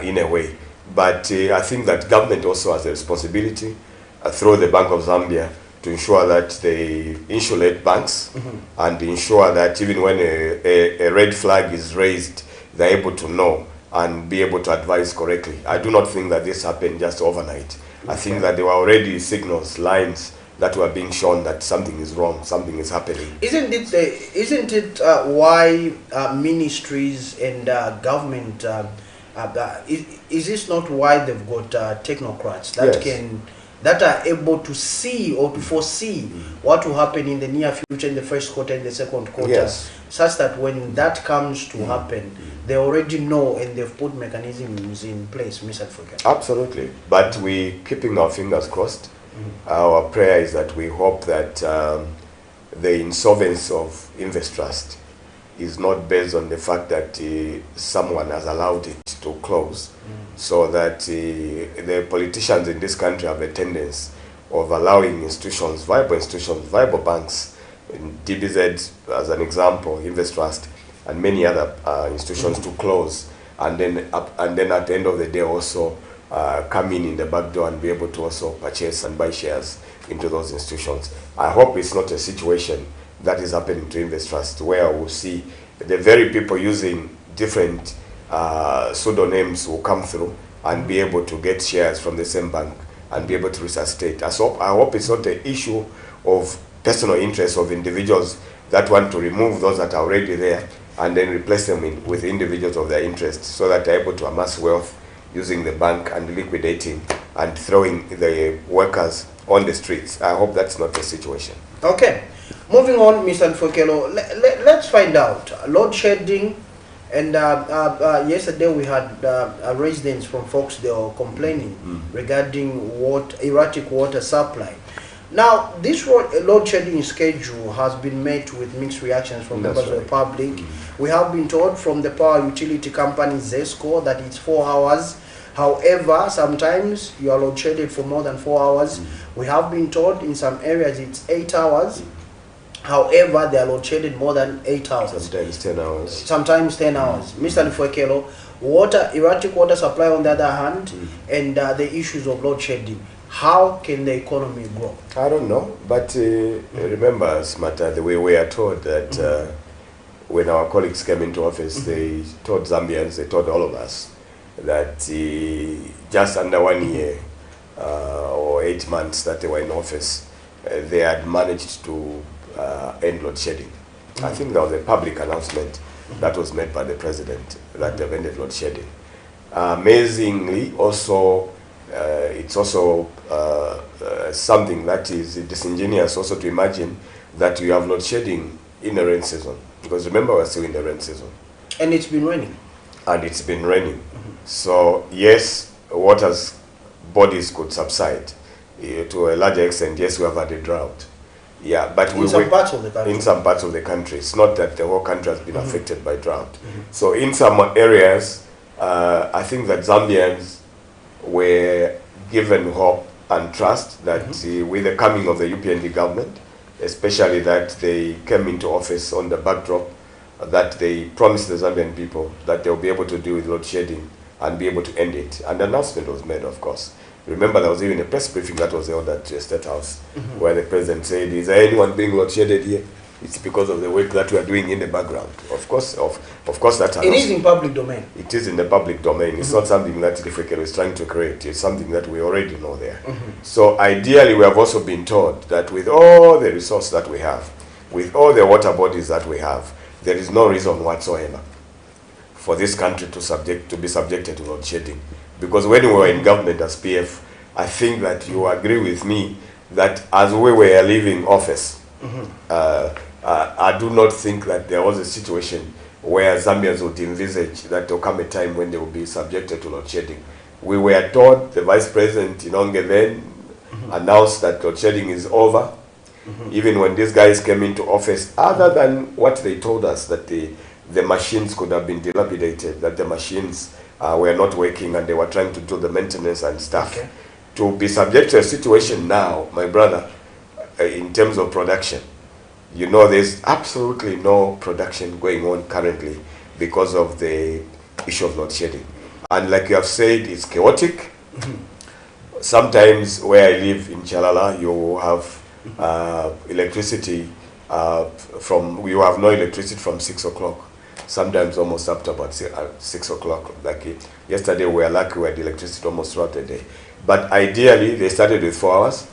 Speaker 16: in a way. But I think that government also has a responsibility through the Bank of Zambia to ensure that they insulate banks and ensure that even when a red flag is raised, they're able to know and be able to advise correctly. I do not think that this happened just overnight. I think that there were already signals, lines that were being shown that something is wrong, something is happening.
Speaker 2: Isn't it why ministries and government is this not why they've got technocrats that
Speaker 16: Yes.
Speaker 2: that are able to see or to foresee what will happen in the near future, in the first quarter, in the second quarter,
Speaker 16: Yes.
Speaker 2: such that when that comes to happen, they already know and they've put mechanisms in place, Mr. Advocate?
Speaker 16: Absolutely, but we keeping our fingers crossed. Our prayer is that we hope that the insolvency of Invest Trust is not based on the fact that someone has allowed it to close, so that the politicians in this country have a tendency of allowing institutions, viable banks, in DBZ as an example, Invest Trust, and many other institutions to close, and then at the end of the day also come in the back door and be able to also purchase and buy shares into those institutions. I hope it's not a situation that is happening to Invest Trust, where we'll see the very people using different pseudonyms will come through and be able to get shares from the same bank and be able to resuscitate. I hope it's not an issue of personal interest of individuals that want to remove those that are already there and then replace them with individuals of their interest, so that they're able to amass wealth using the bank and liquidating and throwing the workers on the streets. I hope that's not the situation.
Speaker 2: Okay, moving on, Mr. Nfokelo, let's find out. Load shedding, and yesterday we had residents from Foxdale complaining regarding erratic water supply. Now, this load shedding schedule has been met with mixed reactions from members of the public. We have been told from the power utility company ZESCO that it's 4 hours. However, sometimes you are load shedded for more than 4 hours. We have been told in some areas it's 8 hours. However, they are load shedded more than 8 hours.
Speaker 16: Sometimes 10 hours.
Speaker 2: Sometimes 10 hours. Mr. Nfokelo, erratic water supply on the other hand, and the issues of load shedding. How can the economy grow?
Speaker 16: I don't know, but remember, Smata, the way we are told that when our colleagues came into office, they told Zambians, they told all of us that just under 1 year or 8 months that they were in office, they had managed to end load shedding. I think there was a public announcement that was made by the president that they've ended load shedding. Amazingly, also, it's also something that is disingenuous also to imagine that you have load shedding in the rain season, because remember we're still in the rain season.
Speaker 2: And it's been raining.
Speaker 16: And it's been raining. So yes, water's bodies could subside to a larger extent. Yes, we have had a drought. Yeah, but
Speaker 2: in some parts of the country.
Speaker 16: In some parts of the country. It's not that the whole country has been affected by drought. So in some areas, I think that Zambians were given hope and trust that with the coming of the UPND government, especially that they came into office on the backdrop that they promised the Zambian people that they'll be able to deal with load shedding and be able to end it. And the announcement was made, of course. Remember, there was even a press briefing that was held at the State House where the president said, is there anyone being load shedded here? It's because of the work that we are doing in the background. Of course, that
Speaker 2: it is in public domain.
Speaker 16: It is in the public domain. It's not something that Ifekelo is trying to create. It's something that we already know there. So ideally, we have also been told that with all the resource that we have, with all the water bodies that we have, there is no reason whatsoever for this country to be subjected to load shedding. Because when we were in government as PF, I think that you agree with me that as we were leaving office, I do not think that there was a situation where Zambians would envisage that there will come a time when they will be subjected to load shedding. We were told, the Vice President Inonge then announced that load shedding is over. Even when these guys came into office, other than what they told us, that the machines could have been dilapidated, that the machines were not working and they were trying to do the maintenance and stuff. To be subject to a situation now, my brother, in terms of production, you know, there's absolutely no production going on currently because of the issue of load shedding. And like you have said, it's chaotic. Sometimes where I live in Chalala, you have electricity you have no electricity from 6 o'clock. Sometimes almost up to about 6 o'clock. Like yesterday, we were lucky we had electricity almost throughout the day. But ideally, they started with 4 hours.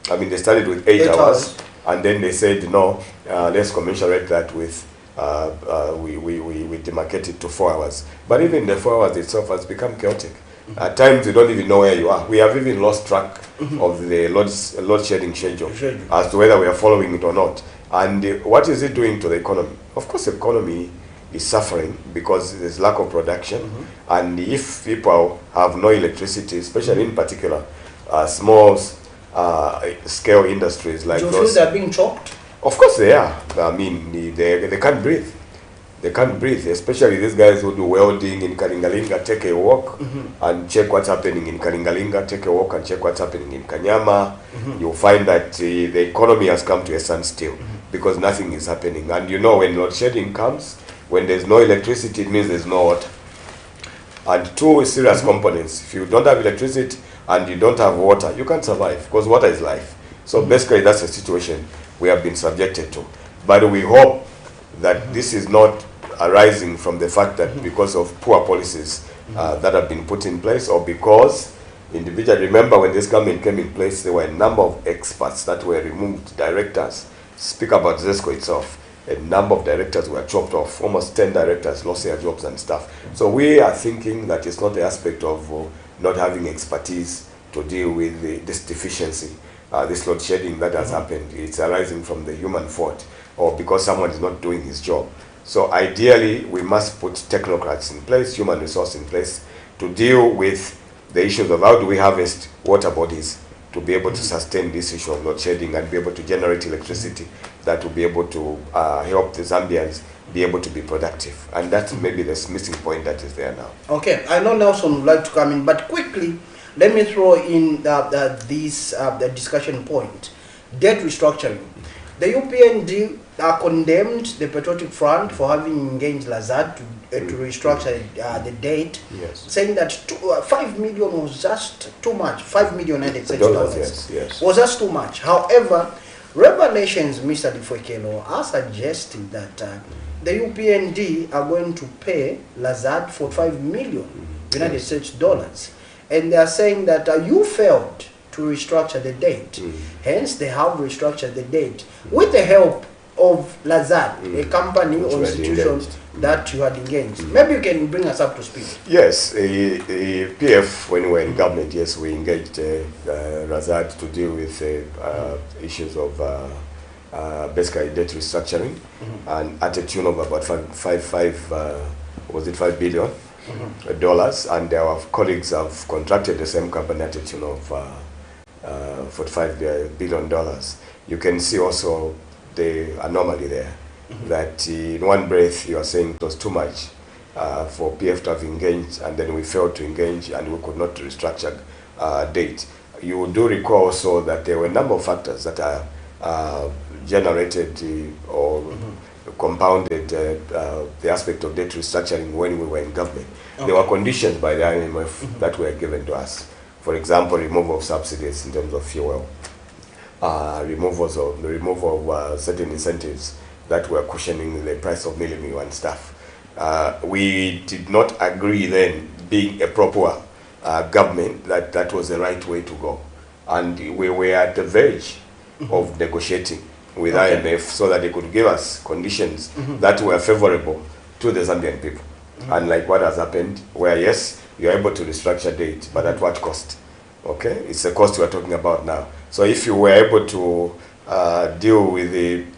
Speaker 16: I mean, they started with 8 hours, and then they said, no, let's commensurate that with, we demarcate it to 4 hours. But even the 4 hours itself has become chaotic. At times, you don't even know where you are. We have even lost track of the load shedding schedule as to whether we are following it or not. And what is it doing to the economy? Of course, the economy is suffering because there's lack of production. And if people have no electricity, especially in particular, small scale industries like those.
Speaker 2: Do you feel they're being choked?
Speaker 16: Of course they are. I mean, they can't breathe. They can't breathe, especially these guys who do welding in Kalingalinga. Take a walk and check what's happening in Kalingalinga. Take a walk and check what's happening in Kanyama. You'll find that the economy has come to a standstill because nothing is happening. And you know, when load shedding comes, when there's no electricity, it means there's no water. And two serious components. If you don't have electricity and you don't have water, you can't survive because water is life. So basically, that's the situation we have been subjected to. But we hope that this is not arising from the fact that because of poor policies that have been put in place, or because individuals, remember when this government came in place, there were a number of experts that were removed, directors. Speak about ZESCO itself. A number of directors were chopped off. Almost 10 directors lost their jobs and stuff. So we are thinking that it's not the aspect of not having expertise to deal with this deficiency, this load shedding that has happened. It's arising from the human fault or because someone is not doing his job. So ideally, we must put technocrats in place, human resource in place, to deal with the issues of how do we harvest water bodies to be able to sustain this issue of load shedding and be able to generate electricity that will be able to help the Zambians be able to be productive. And that's maybe the missing point that is there now.
Speaker 2: Okay, I know Nelson would like to come in, but quickly, let me throw in the discussion point. Debt restructuring. The UPND condemned the Patriotic Front for having engaged Lazard to restructure the debt, saying that 5 million was just too much. 5 million dollars was just too much. However, Revelations, Mr. Difwekelo, are suggesting that the UPND are going to pay Lazard for 5 million United States dollars. And they are saying that you failed to restructure the debt. Hence, they have restructured the debt with the help of Lazard, a company or institution that you had engaged. Maybe you can bring us up to speed.
Speaker 16: Yes, PF, when we were in government, yes, we engaged Lazard to deal with issues of basically debt restructuring, and at a tune of about $5 billion dollars, and our colleagues have contracted the same company at a tune of $45 billion. You can see also the anomaly there, that in one breath you are saying it was too much for PF to have engaged, and then we failed to engage and we could not restructure debt. You do recall also that there were a number of factors that are generated or compounded the aspect of debt restructuring when we were in government. There were conditions by the IMF that were given to us. For example, removal of subsidies in terms of fuel, removal of certain incentives that were cushioning the price of milling meal and stuff. We did not agree then, being a proper government, that that was the right way to go. And we were at the verge of negotiating with IMF so that they could give us conditions that were favorable to the Zambian people. Unlike what has happened, where yes, you are able to restructure debt, but at what cost? Okay, it's the cost we are talking about now. So if you were able to deal with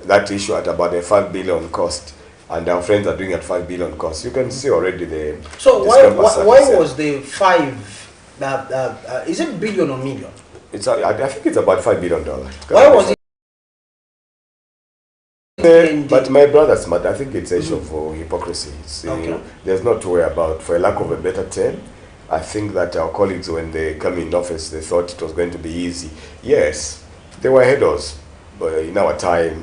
Speaker 16: that issue at about a $5 billion cost, and our friends are doing at $5 billion cost, you can see already the.
Speaker 2: So why was the 5? Is it billion or million?
Speaker 16: It's I think it's about $5 billion.
Speaker 2: Why was it?
Speaker 16: But my brother's mad. I think it's a issue of hypocrisy. There's not to worry about, for a lack of a better term. I think that our colleagues, when they come in office, they thought it was going to be easy. Yes, they were headers, but in our time,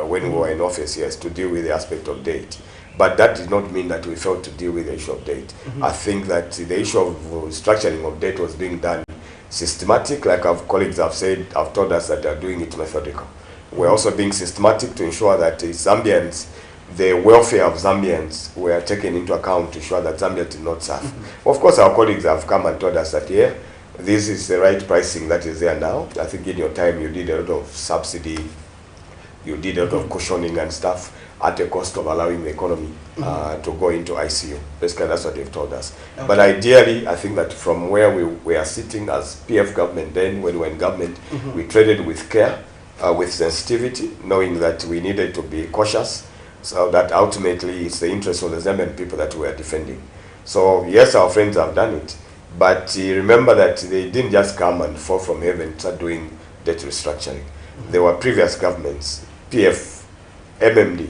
Speaker 16: when we were in office, yes, to deal with the aspect of debt. But that did not mean that we failed to deal with the issue of debt. I think that the issue of structuring of debt was being done systematic, like our colleagues have said, have told us that they are doing it methodical. We're also being systematic to ensure that Zambians, the welfare of Zambians were taken into account to ensure that Zambia did not suffer. Of course, our colleagues have come and told us that, this is the right pricing that is there now. I think in your time you did a lot of subsidy, you did a lot of cushioning and stuff at the cost of allowing the economy to go into ICU. Basically, that's what they've told us.
Speaker 2: Okay.
Speaker 16: But ideally, I think that from where we are sitting as PF government, then when we were in government, we traded with care, with sensitivity, knowing that we needed to be cautious, so that ultimately it's the interest of the Zambian people that we are defending. So yes, our friends have done it, but remember that they didn't just come and fall from heaven and start doing debt restructuring. There were previous governments, PF, MMD,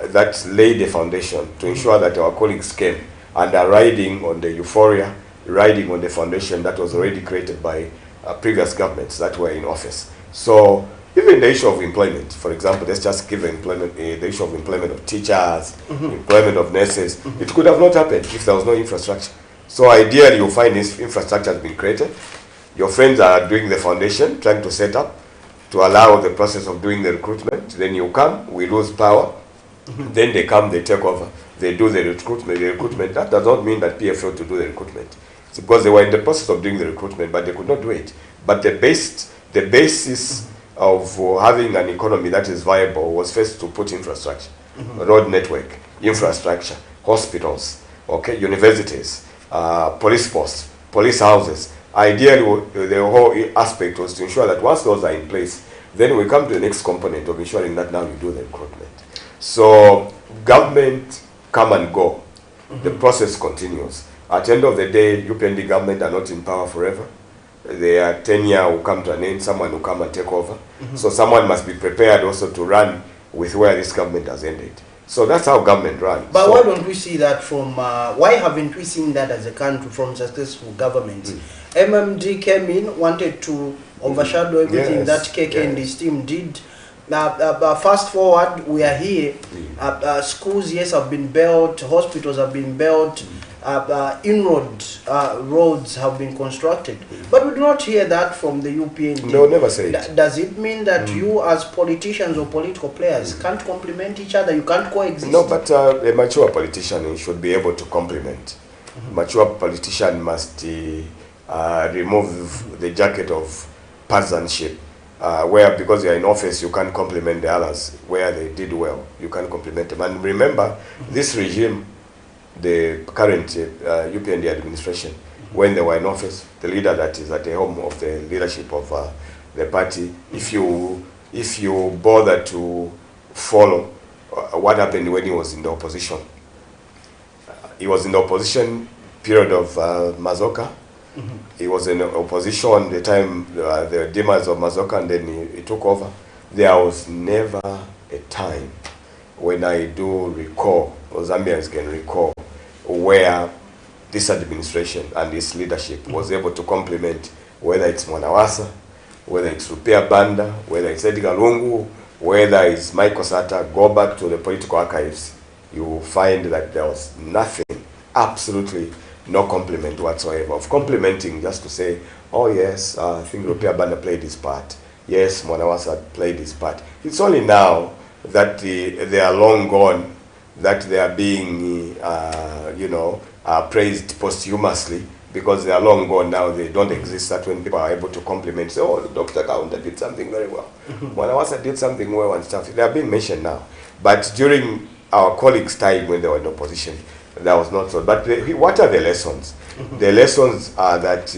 Speaker 16: that laid the foundation to ensure that our colleagues came and are riding on the euphoria, riding on the foundation that was already created by previous governments that were in office. So even the issue of employment, for example, let's just give employment, the issue of employment of teachers, employment of nurses, it could have not happened if there was no infrastructure. So ideally, you'll find this infrastructure has been created. Your friends are doing the foundation, trying to set up, to allow the process of doing the recruitment. Then you come, we lose power. Then they come, they take over, they do the recruitment. That does not mean that PF failed to do the recruitment. It's because they were in the process of doing the recruitment, but they could not do it. But the basis of having an economy that is viable was first to put infrastructure, road network, infrastructure, hospitals, okay, universities, police posts, police houses. Ideally, the whole aspect was to ensure that once those are in place, then we come to the next component of ensuring that now you do the recruitment. So government come and go. The process continues. At the end of the day, UPND government are not in power forever. Their tenure will come to an end. Someone will come and take over. So someone must be prepared also to run with where this government has ended. So that's how government runs.
Speaker 2: But
Speaker 16: so,
Speaker 2: why don't we see that from, why haven't we seen that as a country from successful governments? MMD came in, wanted to overshadow everything that KK and his team did. Fast forward, we are here. Schools, yes, have been built. Hospitals have been built. Roads have been constructed. But we do not hear that from the UPND.
Speaker 16: No, never say it.
Speaker 2: Does it mean that you as politicians or political players can't complement each other? You can't coexist?
Speaker 16: No, but a mature politician should be able to complement. Mature politician must remove the jacket of partisanship. Where because you're in office, you can't compliment the others. Where they did well, you can't compliment them. And remember, this regime, the current UPND administration, when they were in office, the leader that is at the helm of the leadership of the party, if you bother to follow what happened when he was in the opposition, he was in the opposition period of Mazoka. He was in opposition the time the demise of Mazoka, and then he took over. There was never a time when I do recall, or Zambians can recall, where this administration and its leadership was able to complement, whether it's Mwanawasa, whether it's Rupia Banda, whether it's Edgar Lungu, whether it's Michael Sata. Go back to the political archives, you will find that there was nothing, absolutely no compliment whatsoever, of complimenting just to say, oh yes, I think Rupia Banda played his part. Yes, Mwanawasa played his part. It's only now that they are long gone that they are being, praised posthumously, because they are long gone now. They don't exist. That when people are able to compliment, say, oh, Dr. Kaunda did something very well. Mwanawasa did something well and stuff. They are being mentioned now. But during our colleagues' time when they were in opposition, that was not so. But what are the lessons? The lessons are that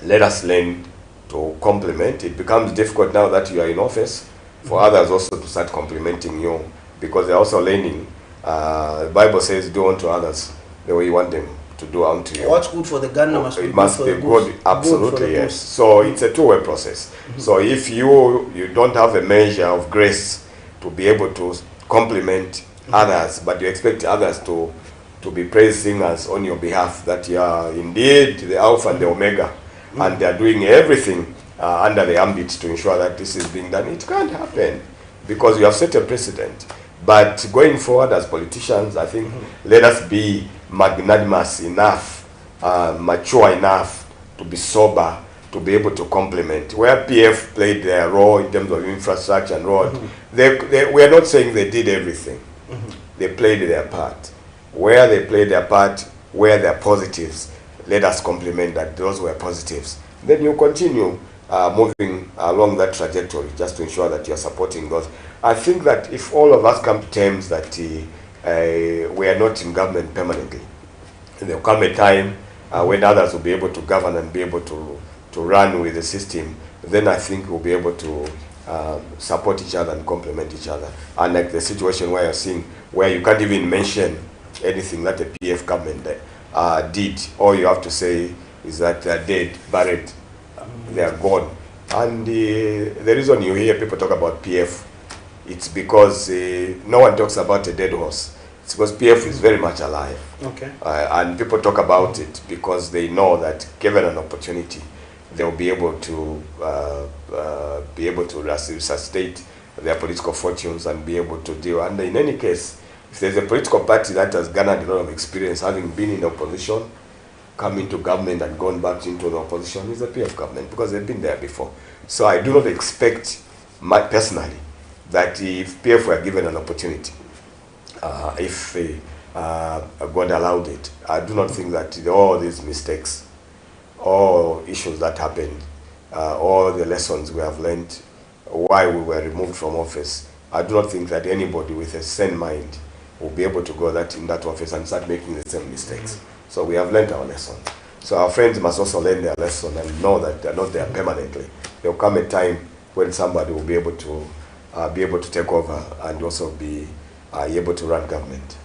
Speaker 16: let us learn to compliment. It becomes difficult now that you are in office for others also to start complimenting you, because they're also learning. The Bible says, do unto others the way you want them to do unto you.
Speaker 2: What's good for the Ghana must be
Speaker 16: it must
Speaker 2: good
Speaker 16: be
Speaker 2: for
Speaker 16: good.
Speaker 2: the goose.
Speaker 16: Absolutely,
Speaker 2: Good for the
Speaker 16: yes.
Speaker 2: goose.
Speaker 16: So it's a two-way process. So if you don't have a measure of grace to be able to compliment others, but you expect others to be praise singers on your behalf, that you are indeed the Alpha and the Omega, and they are doing everything under the ambit to ensure that this is being done, it can't happen, because you have set a precedent. But going forward as politicians, I think let us be magnanimous enough, mature enough to be sober, to be able to complement. Where PF played their role in terms of infrastructure and road, we are not saying they did everything. They played their part. Where they played their part, where there are positives, let us compliment that those were positives. Then you continue moving along that trajectory just to ensure that you're supporting those. I think that if all of us come to terms that we are not in government permanently, there will come a time when others will be able to govern and be able to run with the system, then I think we'll be able to support each other and complement each other. Unlike the situation where you're seeing, where you can't even mention anything that the PF government did. All you have to say is that they're dead, buried, they are gone. And the reason you hear people talk about PF, it's because no one talks about a dead horse. It's because PF is very much alive.
Speaker 2: Okay.
Speaker 16: And people talk about it because they know that given an opportunity, they'll be able to resuscitate their political fortunes and be able to deal. And in any case, if there's a political party that has garnered a lot of experience, having been in opposition, come into government and gone back into the opposition, is the PF government, because they've been there before. So I do not expect, personally, that if PF were given an opportunity, if God allowed it, I do not think that all these mistakes, all issues that happened, all the lessons we have learned, why we were removed from office, I do not think that anybody with a sane mind will be able to go in that office and start making the same mistakes. So we have learned our lesson. So our friends must also learn their lesson and know that they're not there permanently. There will come a time when somebody will be able to take over and also be able to run government.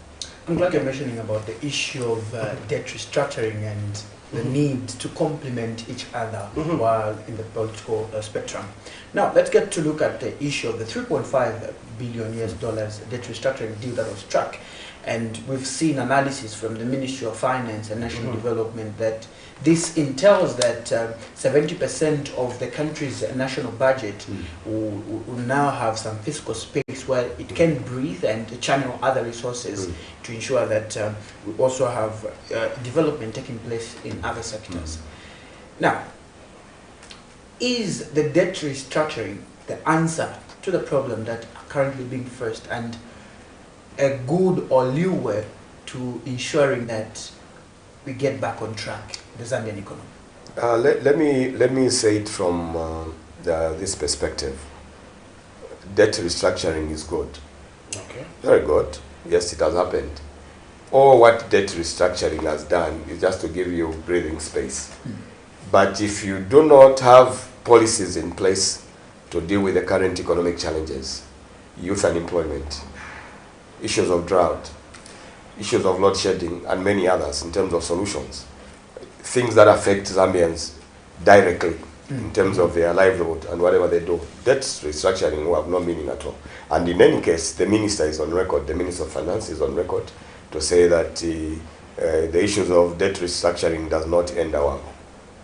Speaker 1: I'm glad you're mentioning about the issue of debt restructuring and the need to complement each other while in the political spectrum. Now, let's get to look at the issue of the $3.5 billion debt restructuring deal that was struck. And we've seen analysis from the Ministry of Finance and National Development that this entails that 70% of the country's national budget will now have some fiscal space where it can breathe and channel other resources to ensure that we also have development taking place in other sectors. Now, is the debt restructuring the answer to the problem that are currently being faced, and a good or leeway to ensuring that we get back on track the Zambian economy?
Speaker 16: Let me say it from this perspective. Debt restructuring is good.
Speaker 2: Okay.
Speaker 16: Very good. Yes, it has happened. All what debt restructuring has done is just to give you breathing space. But if you do not have policies in place to deal with the current economic challenges, youth unemployment, issues of drought, issues of load shedding, and many others in terms of solutions, things that affect Zambians directly in terms of their livelihood and whatever they do, debt restructuring will have no meaning at all. And in any case, the minister is on record, the Minister of Finance is on record to say that the issues of debt restructuring does not end our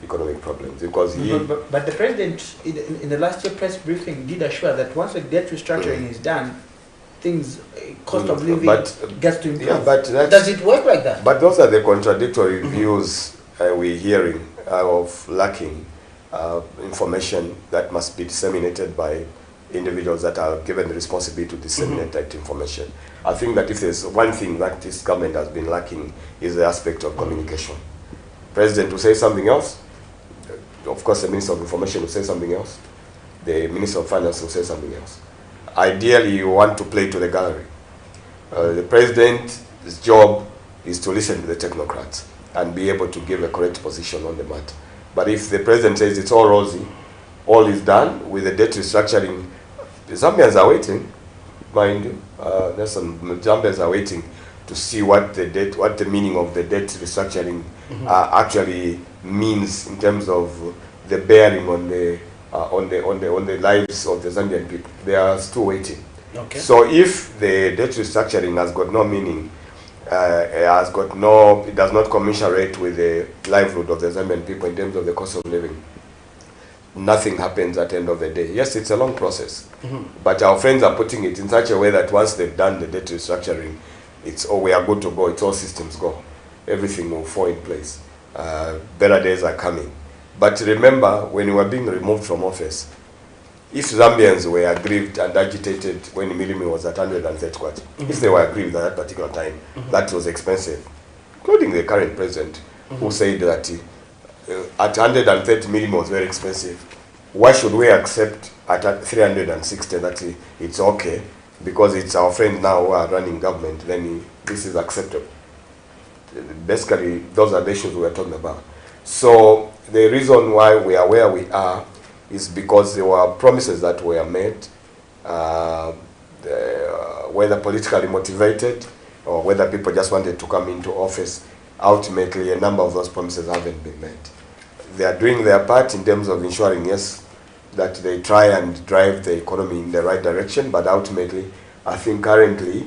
Speaker 16: economic problems, because
Speaker 1: but the president in the last year press briefing did assure that once the debt restructuring is done, things, cost of living gets to improve.
Speaker 16: Yeah, but
Speaker 2: does it work like that?
Speaker 16: But those are the contradictory views we're hearing of lacking information that must be disseminated by individuals that are given the responsibility to disseminate that information. I think that if there's one thing that this government has been lacking is the aspect of communication. President will say something else. Of course, the Minister of Information will say something else. The Minister of Finance will say something else. Ideally, you want to play to the gallery. The President's job is to listen to the technocrats and be able to give a correct position on the matter. But if the President says it's all rosy, all is done with the debt restructuring, the Zambians are waiting, mind you. There's some Zambians are waiting to see what the meaning of the debt restructuring actually means in terms of the bearing on the lives of the Zambian people. They are still waiting.
Speaker 2: Okay.
Speaker 16: So if the debt restructuring has got no meaning, it does not commensurate with the livelihood of the Zambian people in terms of the cost of living, nothing happens at the end of the day. Yes, it's a long process, but our friends are putting it in such a way that once they've done the debt restructuring, we are good to go. It's all systems go. Everything will fall in place. Better days are coming. But remember, when you were being removed from office, if Zambians were aggrieved and agitated when Milimi was at 130 kwacha, if they were aggrieved at that particular time, that was expensive, including the current president, who said that at 130 minimum was very expensive. Why should we accept at 360 that it's okay because it's our friend now who are running government, then this is acceptable? Basically, those are the issues we are talking about. So the reason why we are where we are is because there were promises that were made, whether politically motivated or whether people just wanted to come into office. Ultimately, a number of those promises haven't been made. They are doing their part in terms of ensuring, yes, that they try and drive the economy in the right direction, but ultimately, I think currently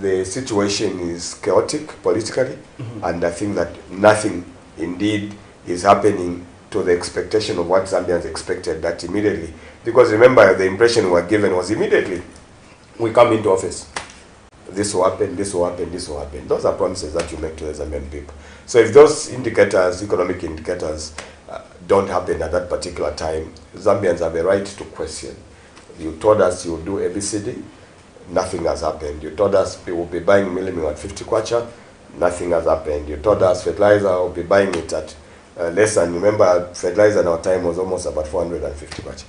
Speaker 16: the situation is chaotic politically, and I think that nothing indeed is happening to the expectation of what Zambians expected, that immediately, because remember the impression we were given was immediately we come into office, this will happen, this will happen, this will happen. Those are promises that you make to the Zambian people. So if those indicators, economic indicators, don't happen at that particular time, Zambians have a right to question. You told us you will do ABCD, nothing has happened. You told us we will be buying millimil at 50 kwacha, nothing has happened. You told us fertilizer will be buying it at less than, remember fertilizer in our time was almost about 450 kwacha.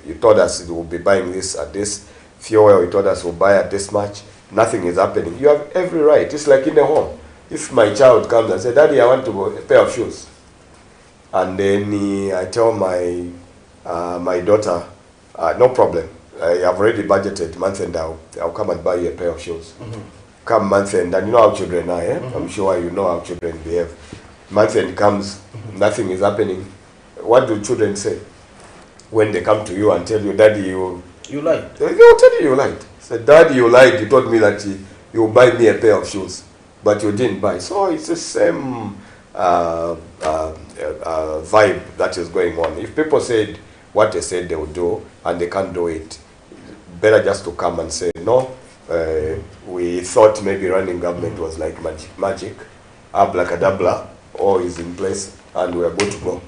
Speaker 16: You told us you will be buying this at this. Fuel, you told us we'll buy at this much. Nothing is happening. You have every right. It's like in a home. If my child comes and says, Daddy, I want to buy a pair of shoes, and then I tell my my daughter, no problem, I have already budgeted month end, I'll come and buy you a pair of shoes. Come month end, and you know how children are, I'm sure you know how children behave. Month end comes, nothing is happening. What do children say when they come to you and tell you, Daddy, you lied? They will tell you lied. Say, Daddy, you lied. You told me that you will buy me a pair of shoes, but you didn't buy. So it's the same vibe that is going on. If people said what they said they would do and they can't do it, better just to come and say, no, we thought maybe running government was like magic, abracadabra, all is in place and we are good to go.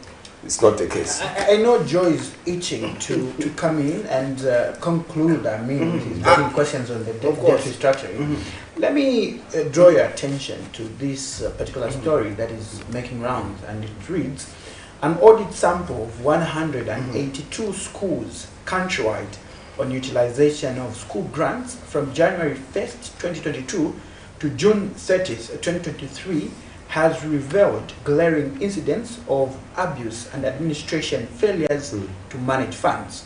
Speaker 16: It's not the case.
Speaker 1: I know Joe is itching to come in and conclude, with his burning questions on the debt restructuring. Let me draw your attention to this particular story that is making rounds, and it reads, an audit sample of 182 schools countrywide on utilization of school grants from January 1st, 2022 to June 30th, 2023 has revealed glaring incidents of abuse and administration failures to manage funds.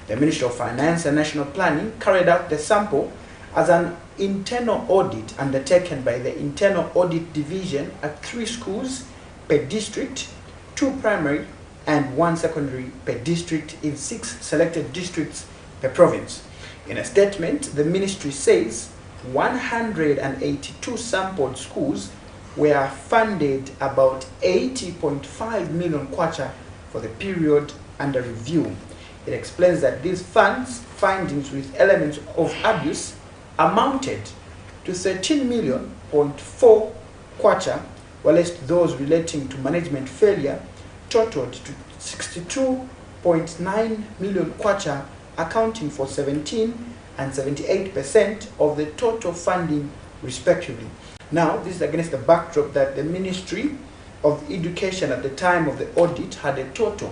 Speaker 1: The Ministry of Finance and National Planning carried out the sample as an internal audit undertaken by the Internal Audit Division at 3 schools per district, 2 primary and 1 secondary per district in 6 selected districts per province. In a statement, the ministry says 182 sampled schools were funded about 80.5 million kwacha for the period under review. It explains that these findings with elements of abuse amounted to 13 million point 4 kwacha, whilst those relating to management failure totaled to 62.9 million kwacha, accounting for 17 and 78% of the total funding respectively. Now, this is against the backdrop that the Ministry of Education at the time of the audit had a total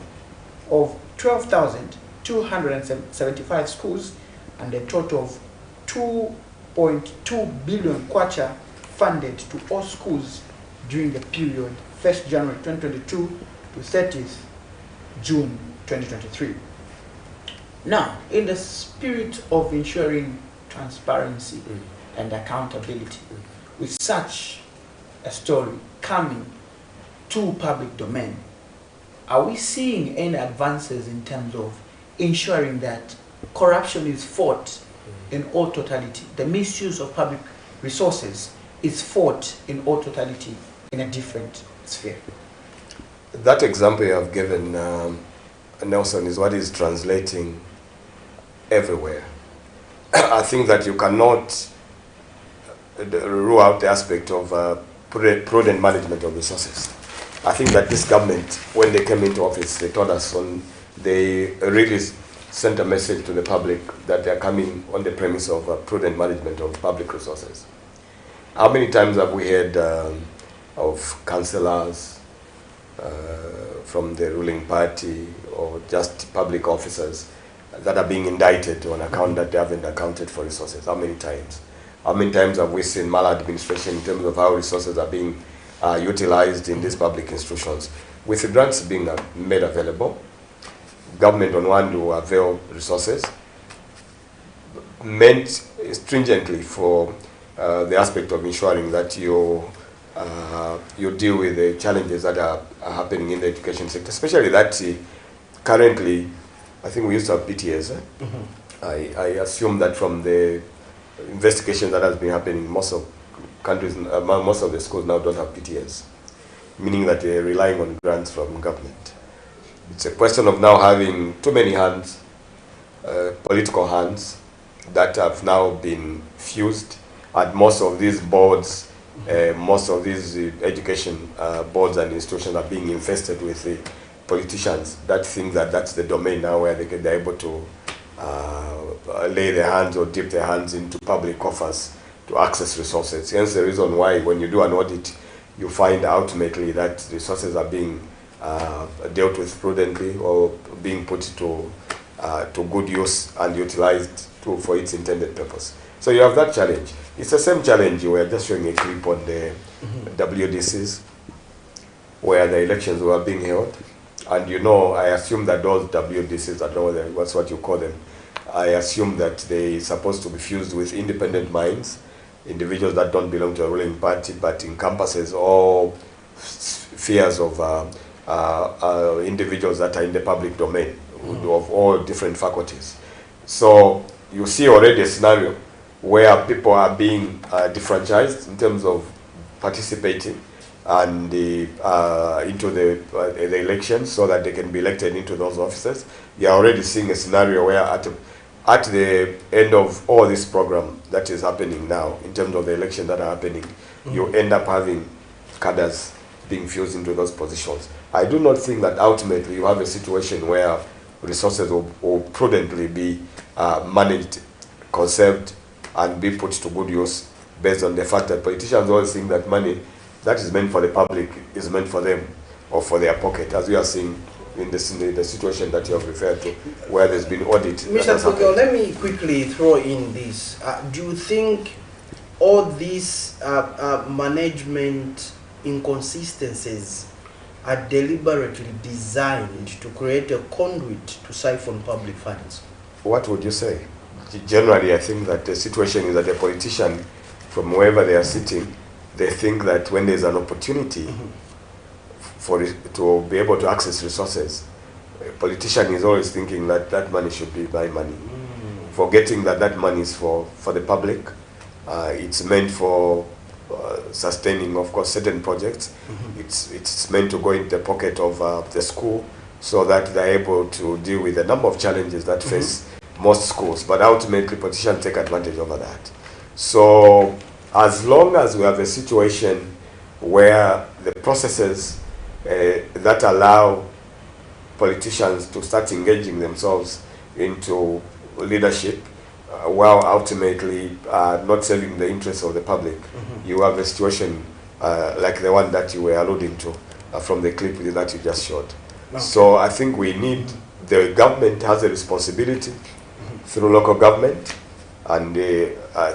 Speaker 1: of 12,275 schools and a total of 2.2 billion kwacha funded to all schools during the period 1st January 2022 to 30th June 2023. Now, in the spirit of ensuring transparency and accountability, with such a story coming to public domain, are we seeing any advances in terms of ensuring that corruption is fought in all totality, the misuse of public resources is fought in all totality in a different sphere?
Speaker 16: That example you have given, Nelson, is what is translating everywhere. I think that you cannot rule out the aspect of prudent management of resources. I think that this government, when they came into office, they told us they really sent a message to the public that they are coming on the premise of prudent management of public resources. How many times have we heard of councillors from the ruling party or just public officers that are being indicted on account that they haven't accounted for resources. How many times? How many times have we seen maladministration in terms of how resources are being utilized in these public institutions? With the grants being made available, government on one to avail resources, meant stringently for the aspect of ensuring that you deal with the challenges that are happening in the education sector, especially that currently, I think we used to have PTAs. I assume that from the investigation that has been happening, most of countries, most of the schools now don't have PTAs, meaning that they're relying on grants from government. It's a question of now having too many hands, political hands, that have now been fused at most of these boards. Most of these education boards and institutions are being infested with the politicians that think that that's the domain now where they're able to lay their hands or dip their hands into public coffers to access resources. Hence the reason why when you do an audit, you find ultimately that resources are being dealt with prudently or being put to good use and utilized for its intended purpose. So you have that challenge. It's the same challenge. You were just showing a clip on the WDCs where the elections were being held. And you know, I assume that those WDCs, I don't know what's what you call them, I assume that they're supposed to be fused with independent minds, individuals that don't belong to a ruling party, but encompasses all spheres of individuals that are in the public domain, of all different faculties. So you see already a scenario where people are being defranchised in terms of participating and into the elections so that they can be elected into those offices. You are already seeing a scenario where at the end of all this program that is happening now, in terms of the elections that are happening, you end up having cadres being fused into those positions. I do not think that ultimately you have a situation where resources will prudently be managed, conserved, and be put to good use based on the fact that politicians always think that money that is meant for the public is meant for them or for their pocket, as we are seeing in the situation that you have referred to, where there's been audit.
Speaker 2: Mr. Pogel, let me quickly throw in this. Do you think all these management inconsistencies are deliberately designed to create a conduit to siphon public funds? What would you say?
Speaker 16: Generally, I think that the situation is that the politician, from wherever they are sitting, they think that when there's an opportunity for it to be able to access resources, a politician is always thinking that that money should be my money, forgetting that that money is for the public. It's meant for sustaining, of course, certain projects. It's meant to go in the pocket of the school so that they're able to deal with a number of challenges that face most schools, but ultimately politicians take advantage over that. So as long as we have a situation where the processes that allow politicians to start engaging themselves into leadership while ultimately not serving the interests of the public, you have a situation like the one that you were alluding to from the clip that you just showed. So I think we need, the government has a responsibility through local government and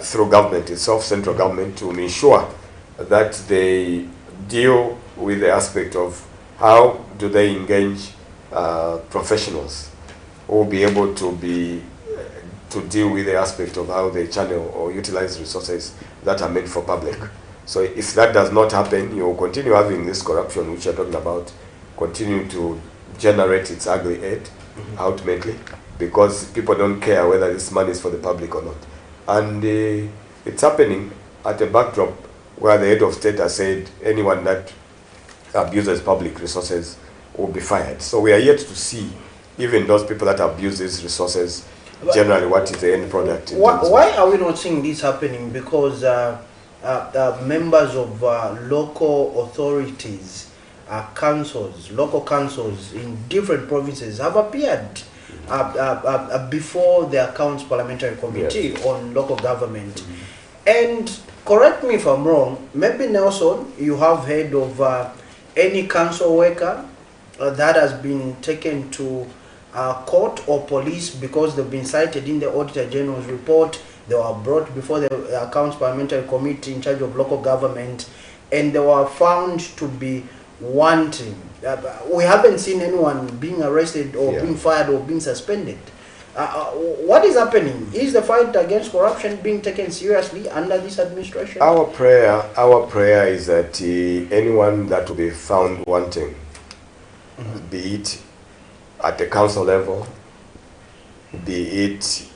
Speaker 16: through government itself, central government, to ensure that they deal with the aspect of how do they engage professionals who will be able to deal with the aspect of how they channel or utilize resources that are meant for public. So if that does not happen, you will continue having this corruption which you're talking about, continue to generate its ugly head ultimately, because people don't care whether this money is for the public or not. And it's happening at a backdrop where the head of state has said anyone that abuses public resources will be fired. So we are yet to see, even those people that abuse these resources, generally what is the end product.
Speaker 2: Why are we not seeing this happening? Because members of local authorities, councils, local councils in different provinces have appeared before the Accounts Parliamentary Committee on Local Government. And correct me if I'm wrong, maybe Nelson, you have heard of any council worker that has been taken to court or police because they've been cited in the Auditor General's report. They were brought before the Accounts Parliamentary Committee in charge of local government, and they were found to be wanting. We haven't seen anyone being arrested or being fired or being suspended. What is happening? Is the fight against corruption being taken seriously under this administration?
Speaker 16: Our prayer is that anyone that will be found wanting, be it at the council level, be it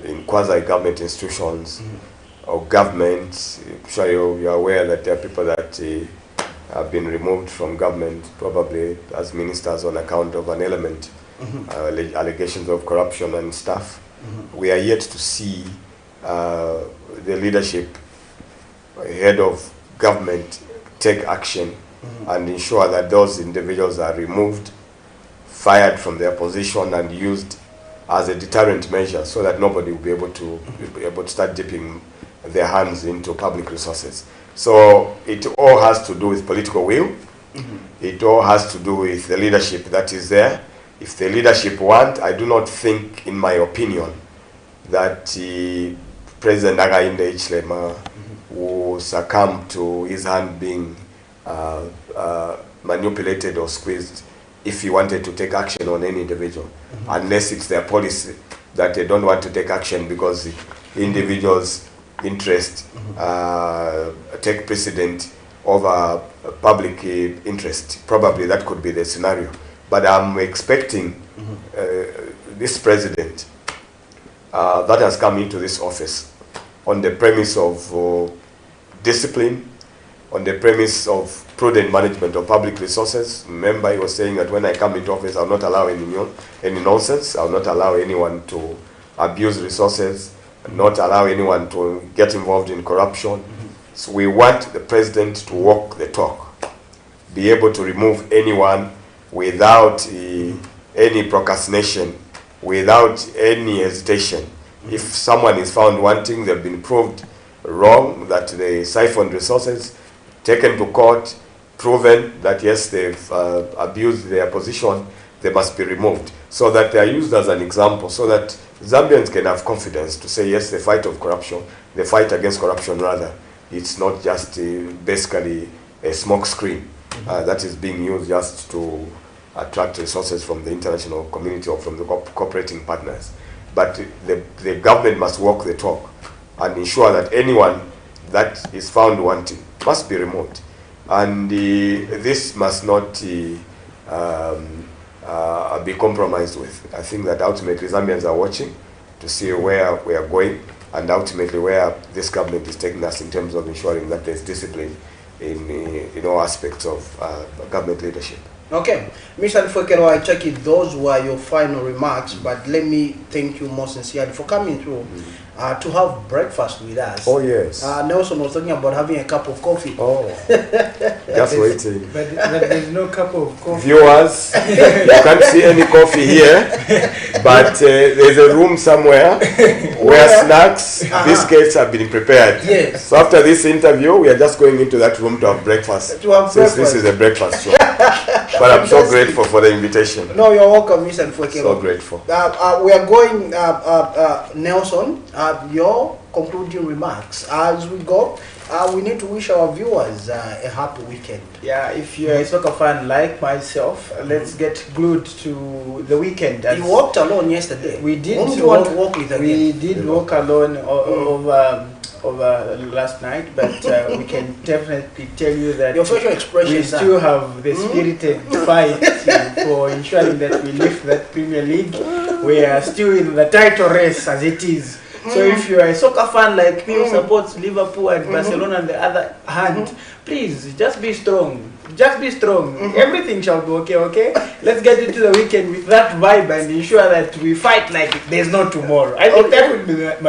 Speaker 16: in quasi-government institutions or government. I'm sure you're aware that there are people that have been removed from government, probably as ministers on account of an element, allegations of corruption and stuff. We are yet to see the leadership, head of government, take action and ensure that those individuals are removed, fired from their position and used as a deterrent measure so that nobody will be able to start dipping their hands into public resources. So it all has to do with political will. It all has to do with the leadership that is there. If the leadership want, I do not think, in my opinion, that President Hakainde Hichilema will succumb to his hand being manipulated or squeezed if he wanted to take action on any individual, unless it's their policy that they don't want to take action because the individual's interest take precedent over public interest. Probably that could be the scenario. But I'm expecting this president that has come into this office on the premise of discipline, on the premise of prudent management of public resources. Remember, he was saying that when I come into office, I'll not allow any nonsense. I'll not allow anyone to abuse resources, not allow anyone to get involved in corruption. So we want the president to walk the talk, be able to remove anyone without any procrastination, without any hesitation. If someone is found wanting, they've been proved wrong, that they siphoned resources, taken to court, proven that yes, they've abused their position, they must be removed, so that they are used as an example, so that Zambians can have confidence to say yes, the fight of corruption, the fight against corruption rather, it's not just basically a smoke screen that is being used just to attract resources from the international community or from the cooperating partners. But the government must walk the talk and ensure that anyone that is found wanting must be removed. And this must not be compromised with. I think that ultimately Zambians are watching to see where we are going and ultimately where this government is taking us in terms of ensuring that there's discipline in all aspects of government leadership.
Speaker 2: Okay, Mr. Fokero, I check it. Those were your final remarks, but let me thank you more sincerely for coming through to have breakfast with us.
Speaker 16: Oh, yes.
Speaker 2: Nelson was talking about having a cup of coffee.
Speaker 16: Oh, just waiting.
Speaker 1: But there's no cup of coffee.
Speaker 16: Viewers, you can't see any coffee here, but there's a room somewhere where snacks, biscuits have been prepared.
Speaker 2: Yes.
Speaker 16: So after this interview, we are just going into that room to have breakfast. Since this is a breakfast show. But I'm so grateful for the invitation.
Speaker 2: No, you're welcome, Mr. Fokero.
Speaker 16: So grateful.
Speaker 2: We are going, Nelson, your concluding remarks. As we go, we need to wish our viewers a happy weekend.
Speaker 1: Yeah, if you're a soccer fan like myself, let's get glued to the weekend.
Speaker 2: You walked alone yesterday.
Speaker 1: We did.
Speaker 2: Whom do you want to walk with again?
Speaker 1: We did walk alone over last night, but we can definitely tell you that
Speaker 2: your facial expression
Speaker 1: we still have the spirited fight for ensuring that we lift that Premier League. We are still in the title race as it is. So if you are a soccer fan like me who supports Liverpool and Barcelona on the other hand, please just be strong. Just be strong. Everything shall be okay, okay? Let's get into the weekend with that vibe and ensure that we fight like there's no tomorrow. I think that would be my